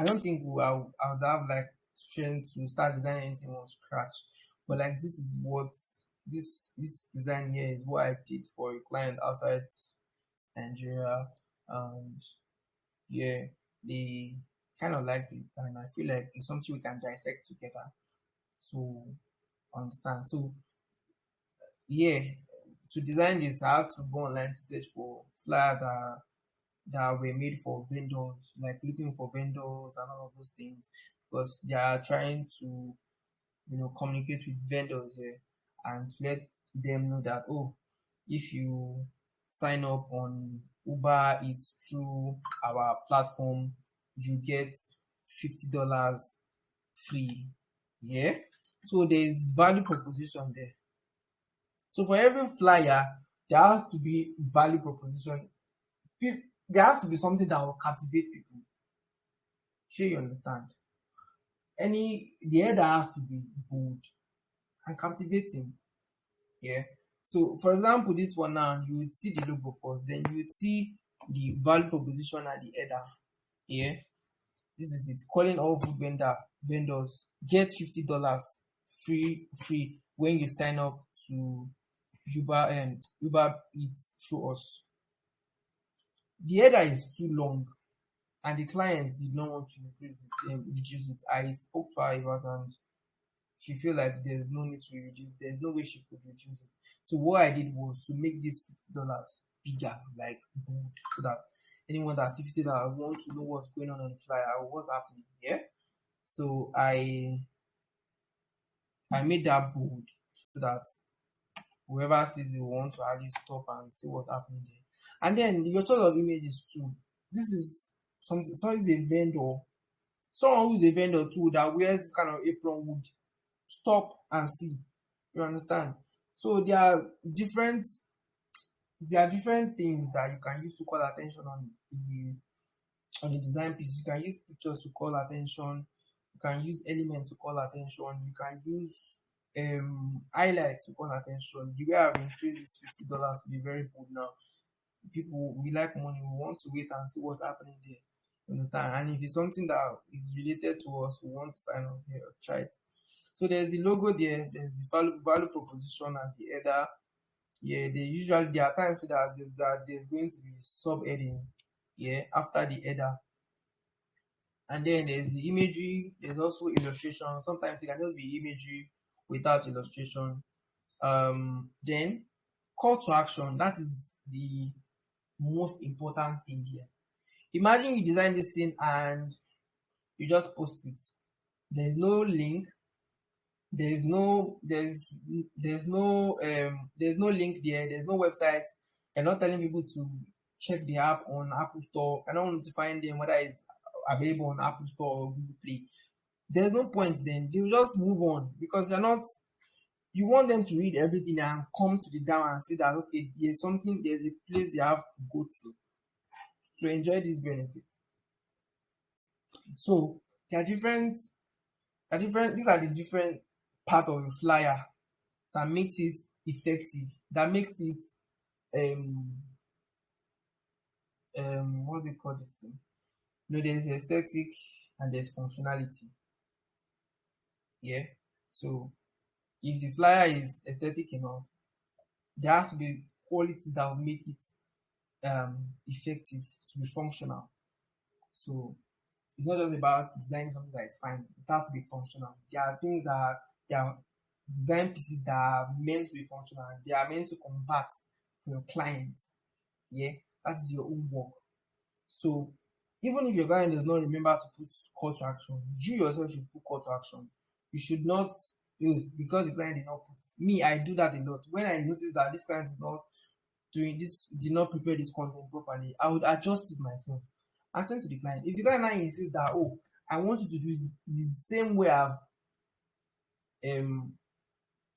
don't think I would have like strength to start designing anything from scratch. But like this is what this design here is what I did for a client outside Nigeria, and yeah, they kind of liked it, and I feel like it's something we can dissect together. So understand. So yeah, to design this, I had to go online to search for flyers that were made for vendors, like looking for vendors and all of those things, because they are trying to communicate with vendors here and to let them know that, oh, if you sign up on Uber Eats through our platform, you get $50 free. Yeah. So there's value proposition there. So for every flyer, there has to be value proposition. There has to be something that will captivate people. Sure, you understand? The header has to be bold and captivating. Yeah. So for example, this one now, you would see the logo first, then you would see the value proposition at the header. Yeah. This is it. Calling all food vendors, get $50 free when you sign up to Uber Eats through us. The header is too long, and the client did not want to reduce it. I spoke to her about, and she feel like there's no need to reduce. There's no way she could reduce it. So what I did was to make this $50 bigger, like bold, so that anyone that sees $50 want to know what's going on the flyer or what's happening. Yeah. So I made that bold so that whoever sees it will want to actually stop and see what's happening there. And then your choice of images too. This is something. Someone is a vendor. Someone who's a vendor too that wears this kind of apron would stop and see. You understand? So there are different things that you can use to call attention on the design piece. You can use pictures to call attention. You can use elements to call attention. You can use highlights to call attention. The way I've increased this $50 to be very bold now. People, we like money. We want to wait and see what's happening there. You understand? And if it's something that is related to us, we want to sign up here. Try it. So there's the logo there. There's the value proposition and the header. Yeah, there are times that there's going to be subheadings. Yeah, after the header. And then there's the imagery. There's also illustration. Sometimes it can just be imagery without illustration. Then call to action. That is the most important thing here. Imagine you design this thing and you just post it. There's no link. There's no link there. There's no website. You're not telling people to check the app on Apple Store. I don't want to find them whether it's available on Apple Store or Google Play. There's no point then. They'll just move on because you want them to read everything and come to the down and see that okay, there's a place they have to go to enjoy this benefit. So these are the different part of the flyer that makes it effective, that makes it what do you call this thing? There's aesthetic and there's functionality. Yeah. So if the flyer is aesthetic enough, there has to be qualities that will make it effective to be functional. So it's not just about designing something that is fine. It has to be functional. There are things there are design pieces that are meant to be functional. They are meant to convert for your clients. Yeah, that is your own work. So even if your client does not remember to put call to action, you yourself should put call to action. You should not because the client did not put. Me, I do that a lot. When I notice that this client is not doing this, did not prepare this content properly, I would adjust it myself and send to the client. If the client now insists that, oh, I want you to do it the same way I've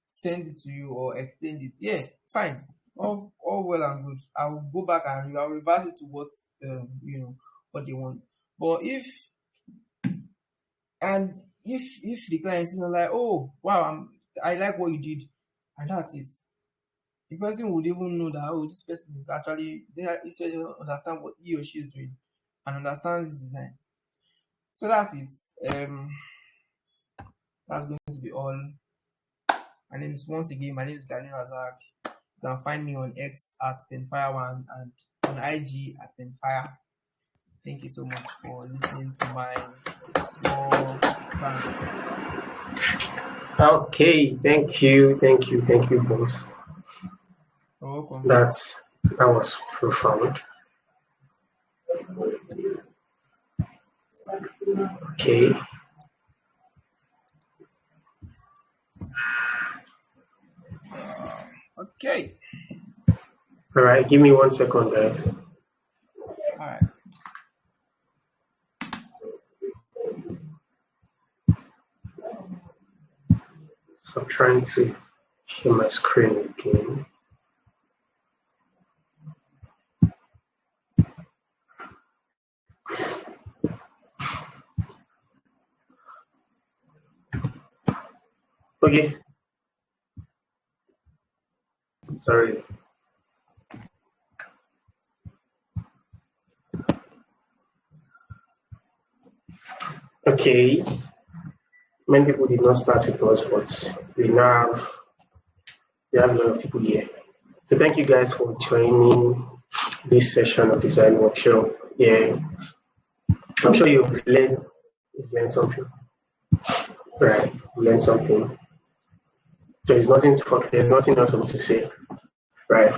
sent it to you or extend it, yeah, fine. All well and good. I will go back and I'll reverse it to what what they want. But if the client is not like, oh wow, I like what you did, and that's it, the person would even know that, oh, this person is actually there. This person understand what he or she is doing and understands this design. So that's it. That's going to be all. My name is Ganiyu Rasak. You can find me on X at Pentifier1 and on IG at Pentifier. Thank you so much for listening to my small rant.
Okay, thank you, boss.
You're welcome.
That was profound. Okay.
Okay.
All right, give me 1 second, guys.
All right.
So I'm trying to share my screen again. Okay. Sorry. Okay. Many people did not start with us, but we have a lot of people here. So thank you guys for joining this session of Design Workshop. Yeah. I'm sure you've learned something. Right. Learned something. There's nothing else for me to say. Right.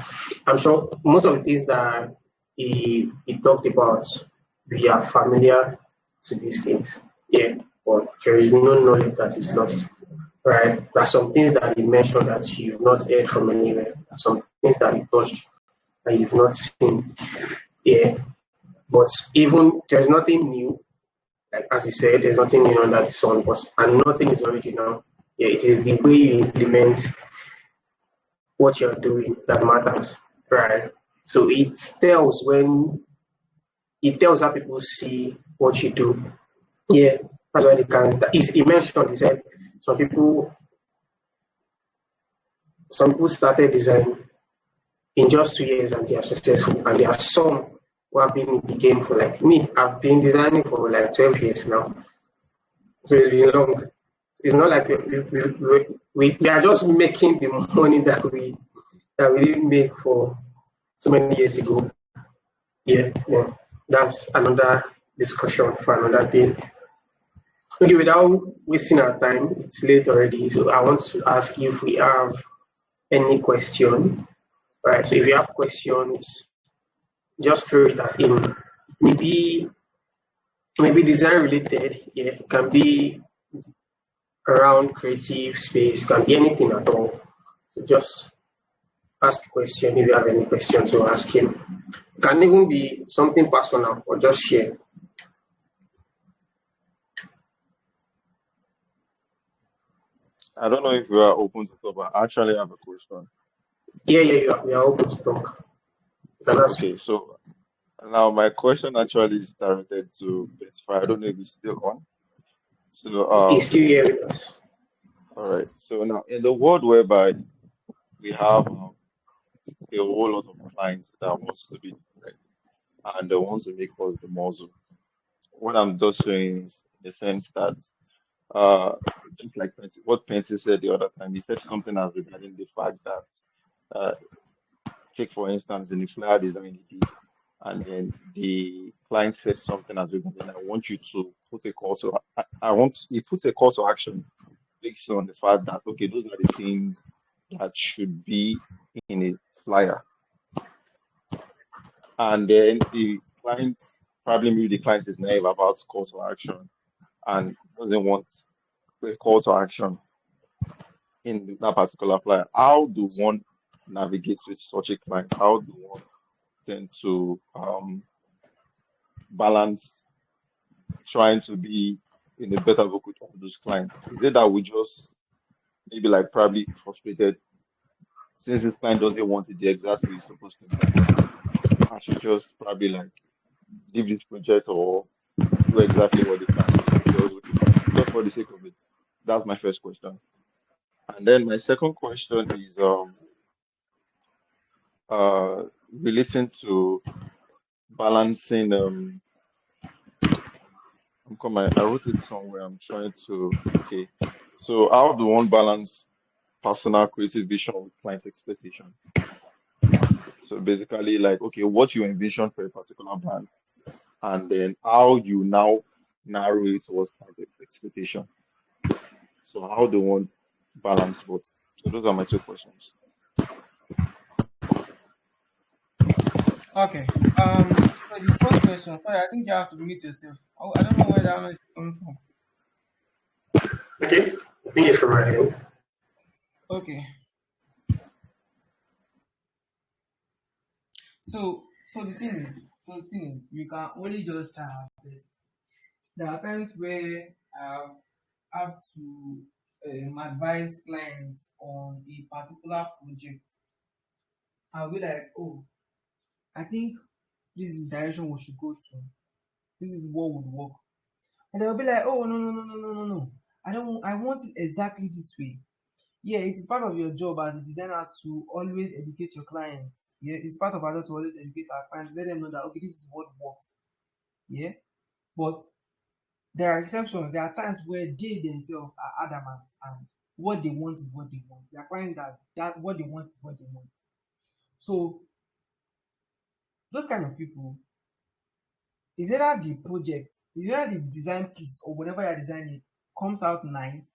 I'm sure most of the things that he talked about, we are familiar to these things. Yeah. But there is no knowledge that is lost. Right. There are some things that he mentioned that you've not heard from anywhere. There are some things that he touched that you've not seen. Yeah. But even there's nothing new. Like as he said, there's nothing new under the sun, and nothing is original. Yeah, it is the way you implement what you're doing that matters, right? So it tells how people see what you do. Yeah, that's why they can. He mentioned, he said some people started design in just 2 years and they are successful, and there are some who have been in the game for like me. I've been designing for like 12 years now, so it's been long. It's not like we are just making the money that we didn't make for so many years ago. Yeah, that's another discussion for another day. Okay, without wasting our time, it's late already. So I want to ask you if we have any question. Right. So if you have questions, just throw it at him. Maybe design related. Yeah, it can be around creative space, can be anything at all. So just ask a question if you have any questions to ask him. It can even be something personal or just share.
I don't know if you are open to talk, but I actually have a question.
Yeah, we are open to talk. You can ask.
Okay, so now my question actually is directed to Pentifier. I don't know if it's still on. So
He's still here with us.
all right. So now in the world whereby we have a whole lot of clients that wants to be, like, and they want to make us the muzzle. What I'm just saying is in the sense that uh, just like what Penty said the other time, he said something as regarding the fact that take for instance in the flyer design he did, and then the client says something as regarding I want you to put a call to I want he puts a call to action based on the fact that okay, those are the things that should be in a flyer. And then the client probably maybe the client is naive about call to action and doesn't want a call to action in that particular flyer. How do one navigate with such a client? How do one tend to balance trying to be in a better book with all those clients? Is it that we just maybe like probably frustrated since this client doesn't want it the exact way it's supposed to be? I should just probably like leave this project or do exactly what the client is just looking for, just for the sake of it. That's my first question. And then my second question is uh relating to balancing I wrote it somewhere. I'm trying to okay. So how do one balance personal creative vision with client expectation? So basically like okay, what you envision for a particular brand and then how you now narrow it towards client expectation. So how do one balance both? So those are my two questions.
Okay. So the first question. Sorry, I think you have to mute yourself. I don't know where that message is coming from.
Okay, I think it's from my end.
Okay. So the thing is, we can only just try our best. There are times where I've had to advise clients on a particular project. I'll be like, oh, I think this is the direction we should go to. This is what would work. And they'll be like, oh, no, no, no, no, no, no, no. I want it exactly this way. Yeah, it is part of your job as a designer to always educate your clients. Yeah, it's part of our job to always educate our clients, let them know that okay, this is what works. Yeah, but there are exceptions. There are times where they themselves are adamant and what they want is what they want. They are finding that what they want is what they want. So those kind of people, is either the project, is either the design piece or whatever you're designing comes out nice,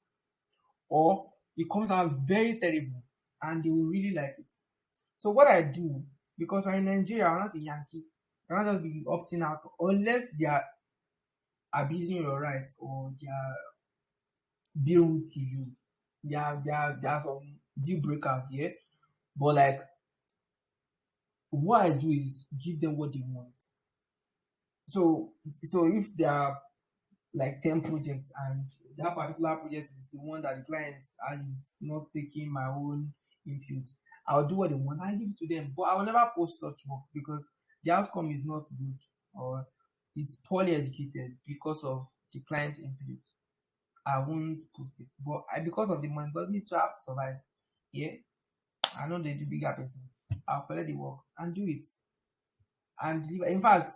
or it comes out very terrible and they will really like it. So what I do, because we're in Nigeria, I'm not a Yankee, I can't just be opting out unless they are abusing your rights or they are being rude to you. There are some deal breakers here. But like what I do is give them what they want. So if there are like 10 projects and that particular project is the one that the client is not taking my own input, I'll do what they want and give it to them. But I will never post such work because the outcome is not good or is poorly executed because of the client's input. I won't post it. But because of the money, because me to have to survive. Yeah, I know they do bigger person. I'll collect the work and do it and deliver. In fact,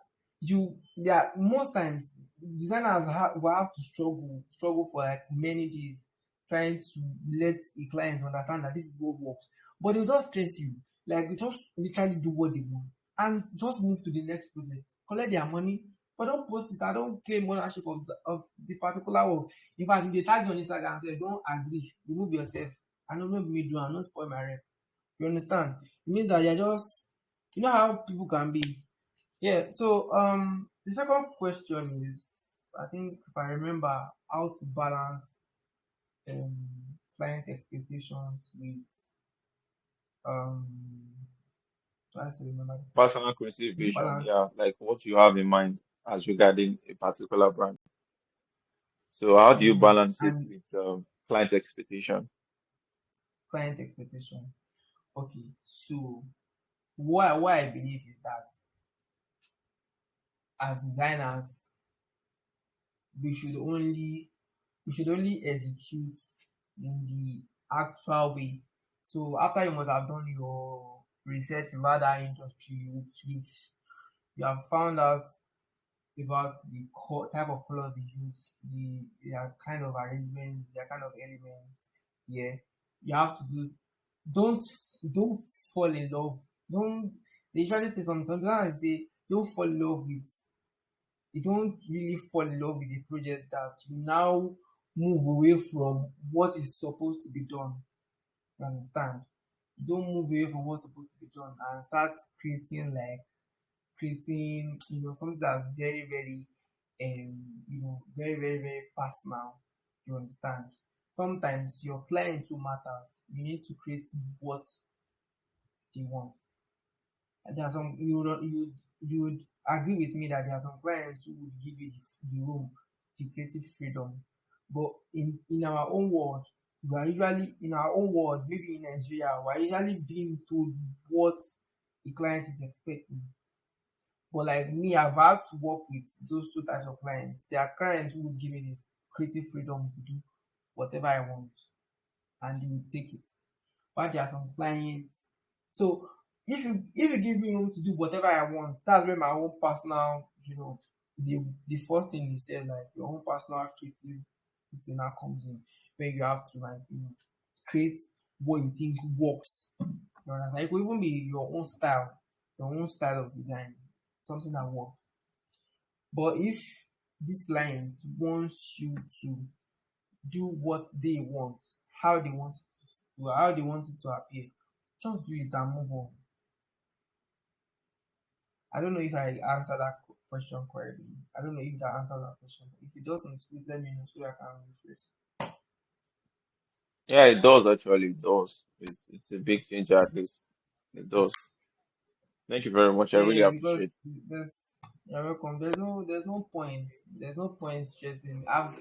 there most times designers will have to struggle for like many days trying to let the clients understand that this is what works. But they'll just stress you, like they just literally do what they want and just move to the next project, collect their money, but don't post it. I don't claim ownership of the particular work. In fact, if they tag you on Instagram and say don't agree, remove yourself. I know not me do, I not spoil my rep. You understand? It means that you're just you know how people can be. Yeah, so the second question is I think if I remember how to balance um client expectations with um I still remember the question.
Personal creative
I think
vision,
balance
yeah, like what you have in mind as regarding a particular brand. So how do you balance it
and
with client expectation?
client expectation. Okay, so what I believe is that as designers we should only execute in the actual way. So after you must have done your research in that industry, You have found out about the type of color they use, their kind of arrangement, their kind of elements. Yeah, you have to do. Don't don't fall in love. Don't. They usually say something. Sometimes they say don't fall in love with. You don't really fall in love with the project that you now move away from what is supposed to be done. You understand? You don't move away from what's supposed to be done and start creating, something that's very, very, very, very, very personal. You understand? Sometimes your client who matters. You need to create what they want. And there are some you would agree with me that there are some clients who would give you the room, the creative freedom. But in our own world, we are usually in our own world, maybe in Nigeria, we are usually being told what the client is expecting. But like me, I've had to work with those two types of clients. There are clients who will give me the creative freedom to do whatever I want, and they will take it. But there are some clients. So if you give me room to do whatever I want, that's where my own personal, the first thing you said, like your own personal creative thing now comes in, where you have to like create what you think works. You understand? It could even be your own style of design, something that works. But if this client wants you to do what they want, how they want it how they want it to appear, just do it and move on. I don't know if I answered that question correctly. I don't know if that answers that question. If it doesn't, please let me know so I can rephrase.
Yeah, it does actually. It does. It's a big change at least. It does. Thank you very much. I really
Yeah, because
appreciate it.
you're welcome. There's no point. There's no point stressing. I've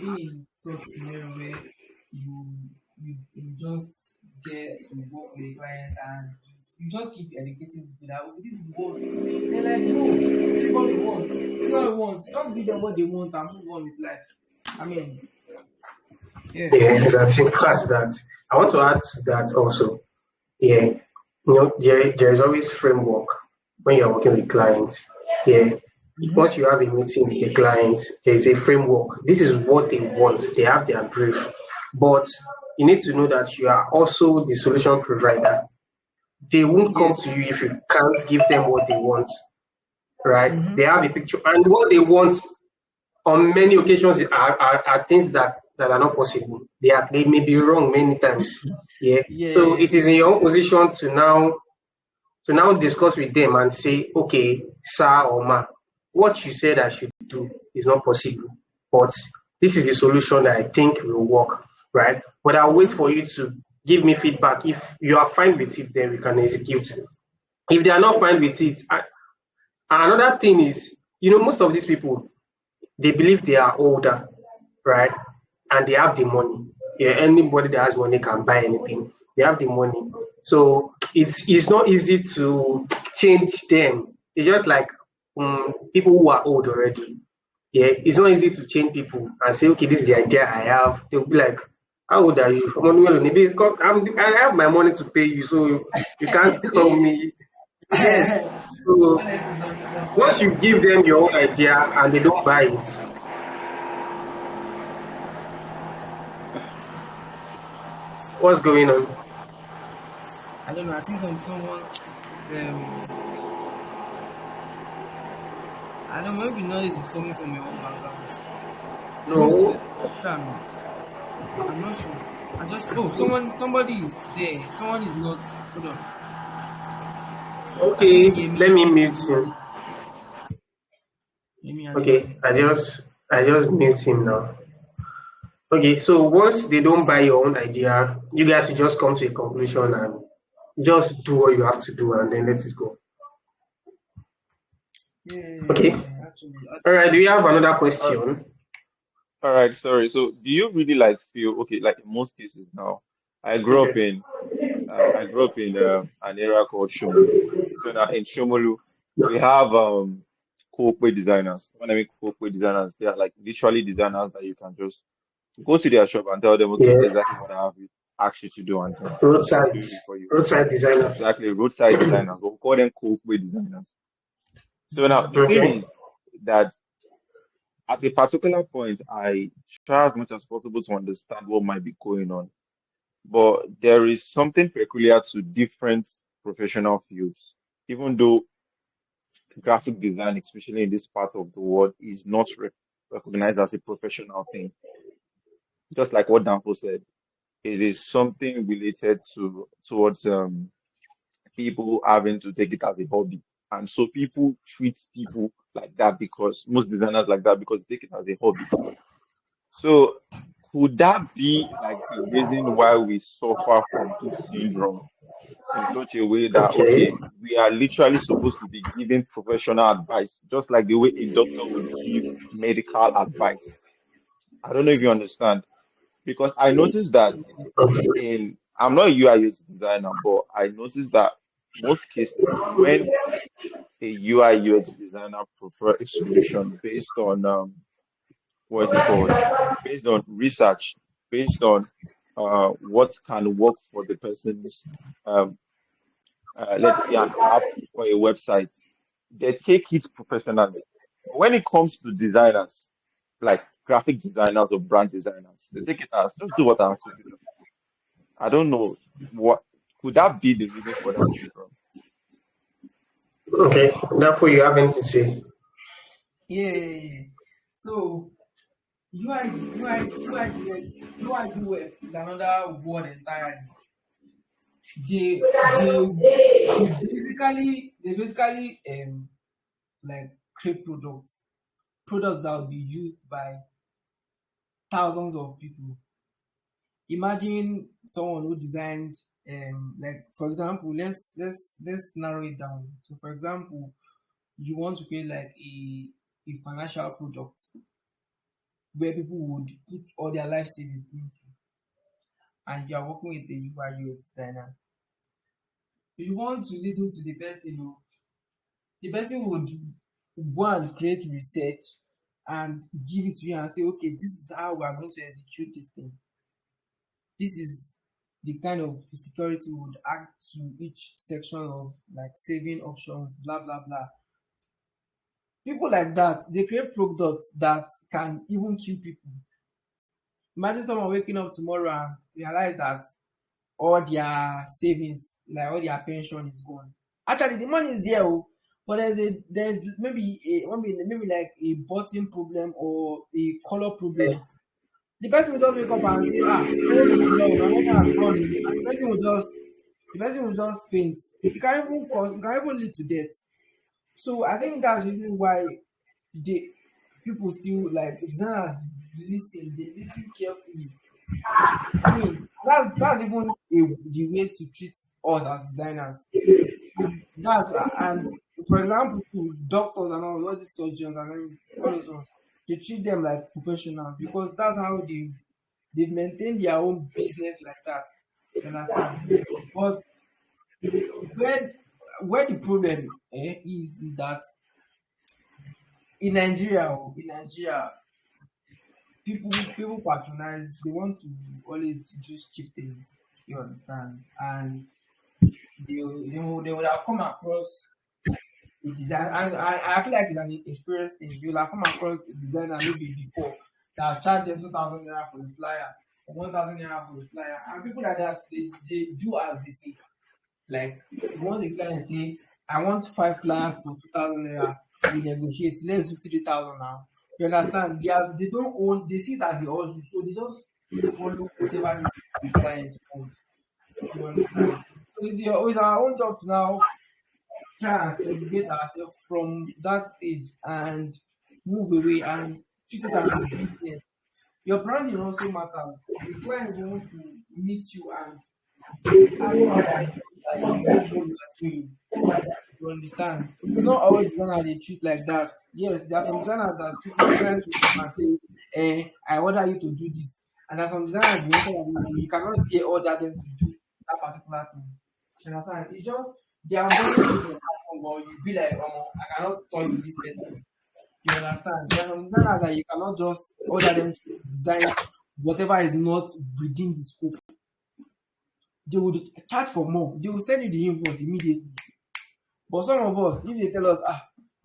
been in such scenario where you just get to work with a client and you just keep educating people that okay, this is what they're like, no, this is what we want. This is what we want. Just give them what they want and move on with life. I mean, yeah.
Yeah, it's as simple as that. I want to add to that also. Yeah, there is always framework when you're working with clients. Yeah,
Mm-hmm.
once you have a meeting with the client, there is a framework. This is what they want. They have their brief, but you need to know that you are also the solution provider. They won't come
Yes.
to you if you can't give them what they want, right?
Mm-hmm.
They have a picture, and what they want on many occasions are things that are not possible. They may be wrong many times. Yeah. So
Yes.
it is in your own position to now discuss with them and say, okay, sir or ma, what you said I should do is not possible, but this is the solution that I think will work, right? But I'll wait
Mm-hmm.
for you to give me feedback. If you are fine with it, then we can execute. If they are not fine with it, another thing is, most of these people, they believe they are older, right? And they have the money. Yeah, anybody that has money can buy anything. They have the money. So it's not easy to change them. It's just like people who are old already. Yeah, it's not easy to change people and say, okay, this is the idea I have. They'll be like, how old are you? Maybe because I have my money to pay you, so you can't tell me. Yes. So
Honestly, some
once
point.
you give them your own idea and they don't buy it, what's going on?
I don't know. I think someone's I don't know. Maybe noise is coming from your own background. Mute
No.
first. Try mute. I'm not sure. I just somebody is there. Someone is not. Hold on. I think
Okay, let
Yemi
me
or
mute him.
Yemi
Okay,
Adewale.
I just mute him now. Okay, so once they don't buy your own idea, you guys should just come to a conclusion and just do what you have to do and then let it go. Okay.
Yeah, actually,
All right. Do you have another
All
question?
all right, sorry. So, do you really like feel okay? Like in most cases now, I grew up
Okay.
in an area called Shomolu. So now in Shomolu, we have co-op designers. When I mean co-op designers, they are like literally designers that you can just go to their shop and tell them, okay, this is
Yeah.
exactly what I have asked you to do, and then they'll
Roadside,
do it for you.
roadside designers.
Exactly, roadside designers, but we call them co-op designers. So now the thing
Okay.
is that at a particular point, I try as much as possible to understand what might be going on. But there is something peculiar to different professional fields, even though graphic design, especially in this part of the world, is not recognized as a professional thing. Just like what Danko said, it is something related to towards people having to take it as a hobby. And so people treat people like that because most designers like that because they take it as a hobby. So could that be like the reason why we suffer from this syndrome in such a way that
Okay.
okay, we are literally supposed to be giving professional advice, just like the way a doctor would give medical advice. I don't know if you understand, because I noticed that
Okay.
in I'm not a UI UX designer, but I noticed that most cases when a UI UX designer prefer a solution based on what is it called? Based on research, based on what can work for the person's um, let's say an app or a website, they take it professionally. But when it comes to designers, like graphic designers or brand designers, they take it as just do what I ask you to do. I don't know what could that be the reason for that syndrome.
Okay. Therefore, you have anything to say.
Yeah. So UI UX is another word entirely. They basically like create products that will be used by thousands of people. Imagine someone who designed like for example, let's narrow it down. So for example, you want to create like a financial product where people would put all their life savings into, and you are working with a UI UX designer. You want to listen to the person, the person would go and create research and give it to you and say, okay, this is how we are going to execute this thing. This is the kind of security we would add to each section of like saving options, blah blah blah. People like that, they create products that can even kill people. Imagine someone waking up tomorrow and realize that all their savings, like all their pension is gone. Actually, the money is there, oh, but there's maybe like a button problem or a color problem. The person will just wake up and say, ah, oh no, my money has gone, oh," and the person will just faint. It can even lead to death. So I think that's the reason why they people still like designers they listen carefully. I mean, that's even the way to treat us as designers. That's and for example, to doctors and all these surgeons and all those ones, they treat them like professionals because that's how they've maintained their own business like that. You understand? But when where the problem is that in Nigeria, people patronize. They want to always choose cheap things. You understand? And they would have come across a design, and I feel like it's an experience thing. You'll have come across a designer maybe before that have charged them 2,000 naira for the flyer or 1,000 naira for the flyer, and people like that they do as they say. Like once the client say, I want 5 flyers for 2,000 naira, we negotiate. Let's do 3,000 now. You understand? They don't own. They see it as a hustle, so they just follow whatever the client wants. You understand? So it's our own job to now try and segregate ourselves from that stage and move away and treat it as a business. Your branding also matters. The client wants to meet you and ask you that they love what you are doing. You understand? It's not always designers they treat like that. Yes, there are some designers that clients will come and say, I order you to do this. And there are some designers you cannot dare order them to do that particular thing. You understand? It's just they are onboarding you to a platform, but you be like, I cannot toy with this person. You understand? There are some designers that you cannot just order them to design whatever is not within the scope. They would charge for more. They will send you the invoice immediately. But some of us, if they tell us,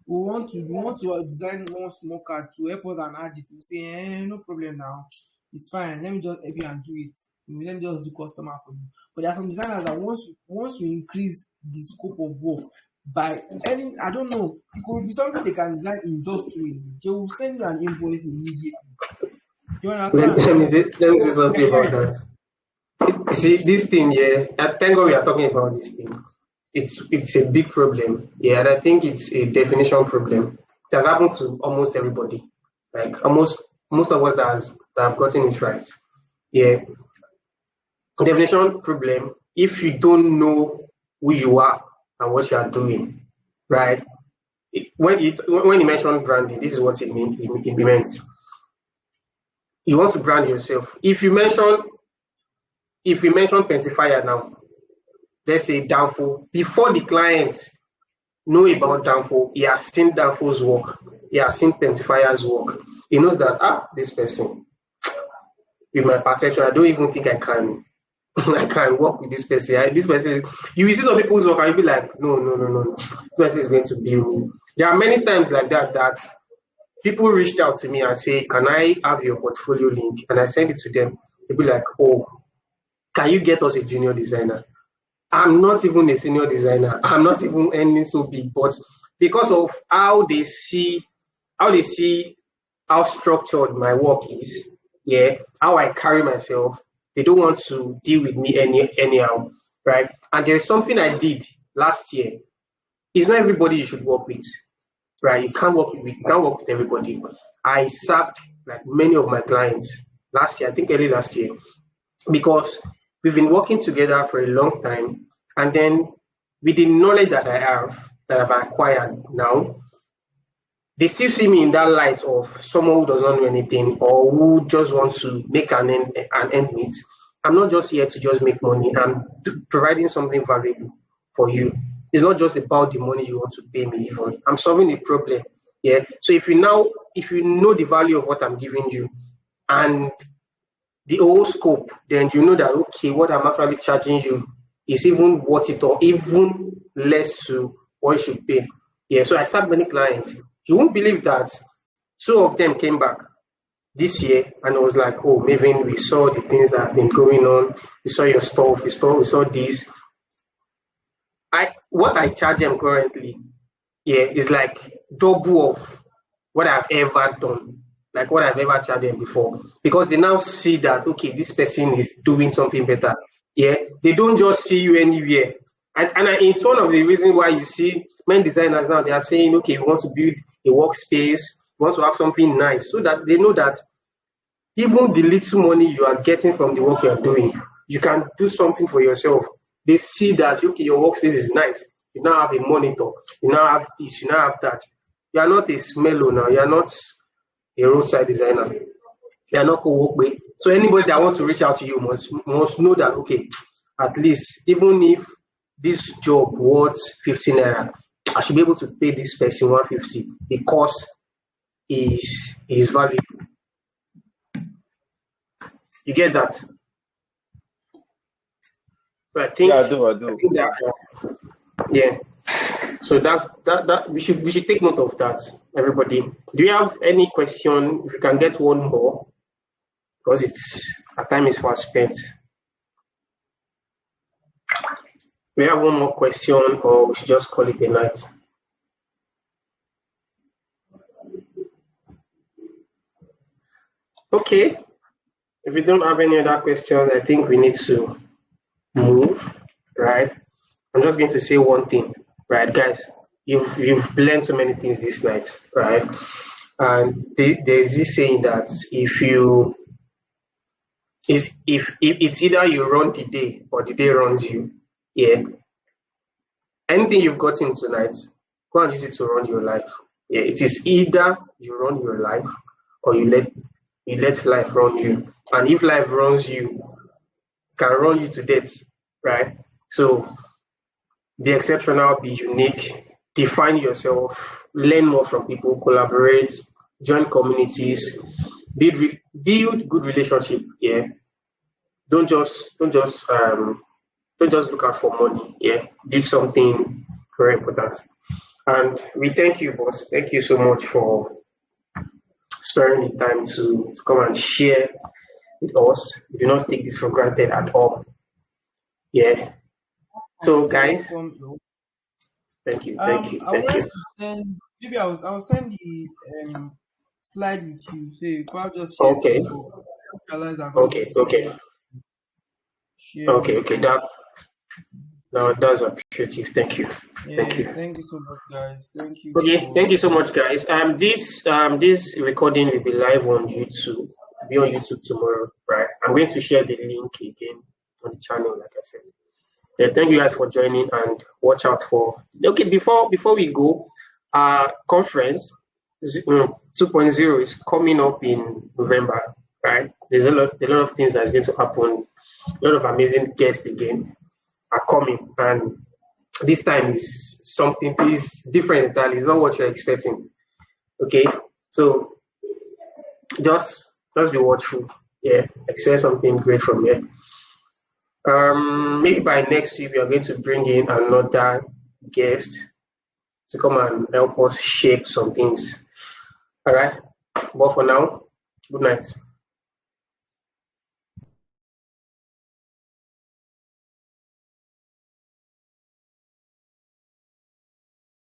we want to design one small card to help us and add it. We say, no problem now. It's fine. Let me just help you and do it. Let me just do customer for you. But there are some designers that once you increase the scope of work by any, I don't know, it could be something they can design in just 2 weeks. They will send you an invoice immediately. Do you understand?
Let me say something about that. You see, this thing, yeah, thank God we are talking about this thing. It's a big problem, yeah, and I think it's a definition problem. It has happened to almost everybody, like almost most of us that have gotten it right. Yeah, definition problem. If you don't know who you are and what you are doing, right? When you mention branding, this is what it means. It meant you want to brand yourself. If you mention Pentifier now, let's say Danfo, before the clients know about Danfo, he has seen Danfo's work, he has seen Pentifier's work. He knows that this person, with my perception, I don't even think I can I can work with this person. This person, you will see some people's work and you'll be like, no. This person is going to build me. There are many times like that people reached out to me and say, can I have your portfolio link? And I send it to them. They'll be like, oh, can you get us a junior designer? I'm not even a senior designer. I'm not even earning so big, but because of how they see how structured my work is, yeah, how I carry myself, they don't want to deal with me anyhow, right? And there's something I did last year. It's not everybody you should work with, right? You can't work with everybody. I sacked like many of my clients last year, I think early last year, because we've been working together for a long time, and then with the knowledge that I've acquired now, they still see me in that light of someone who does not know anything or who just wants to make an end meet. I'm not just here to just make money. I'm providing something valuable for you. It's not just about the money you want to pay me even. I'm solving a problem. Yeah. So if you know the value of what I'm giving you and the whole scope, then you know that okay, what I'm actually charging you is even worth it or even less to what you should pay. Yeah. So I serve many clients. You won't believe that two of them came back this year and it was like, oh, Maven, we saw the things that have been going on. We saw your stuff. We saw this. What I charge them currently, yeah, is like double of what I've ever done, like what I've ever charged them before, because they now see that okay, this person is doing something better. Yeah, they don't just see you anywhere, and it's one of the reasons why you see many designers now they are saying, okay, we want to build a workspace, we want to have something nice, so that they know that even the little money you are getting from the work you are doing, you can do something for yourself. They see that okay, your workspace is nice. You now have a monitor. You now have this. You now have that. You are not a smello now. You are not a roadside designer. You are not co-work. So anybody that wants to reach out to you must know that okay, at least even if this job worth 15 naira, I should be able to pay this person 150. The cost is valuable. You get that? So I think
Yeah, I do.
I think that yeah. So that we should take note of that, everybody. Do you have any question? If you can get one more, because our time is fast spent. We have one more question, or we should just call it a night. Okay. If we don't have any other questions, I think we need to move, right? I'm just going to say one thing, right, guys? You've learned so many things this night, right? And there's this saying that if it's either you run the day or the day runs you. Yeah. Anything you've gotten tonight, go and use it to run your life. Yeah. It is either you run your life or you let life run you. And if life runs you, it can run you to death, right? So be exceptional, be unique, define yourself, learn more from people, collaborate, join communities, build good relationship. Yeah, don't just look out for money. Yeah, build something very important. And we thank you, boss. Thank you so much for sparing the time to come and share with us. We do not take this for granted at all. Yeah. So,
You're
guys,
welcome. You're welcome.
thank you, thank you,
I
thank
wanted
you.
to send, maybe I'll send the slide with you. So you probably just share the
Okay,
link, or realize I'm able
okay,
to
okay,
share
okay,
with
okay.
you.
That now that's appreciative. Thank you, thank
Yeah,
you.
thank you so much, guys. Thank you
Okay, thank you
for
so much, guys. This recording will be live on YouTube. It'll be on YouTube tomorrow, right? I'm going to share the link again on the channel, like I said. Yeah, thank you guys for joining, and watch out for. Okay, before we go, conference 2.0 is coming up in November, right? There's a lot of things that's going to happen. A lot of amazing guests again are coming, and this time is something is different entirely. It's not what you're expecting. Okay, so just be watchful. Yeah, expect something great from here. Maybe by next week we are going to bring in another guest to come and help us shape some things. All right, but for now, good night.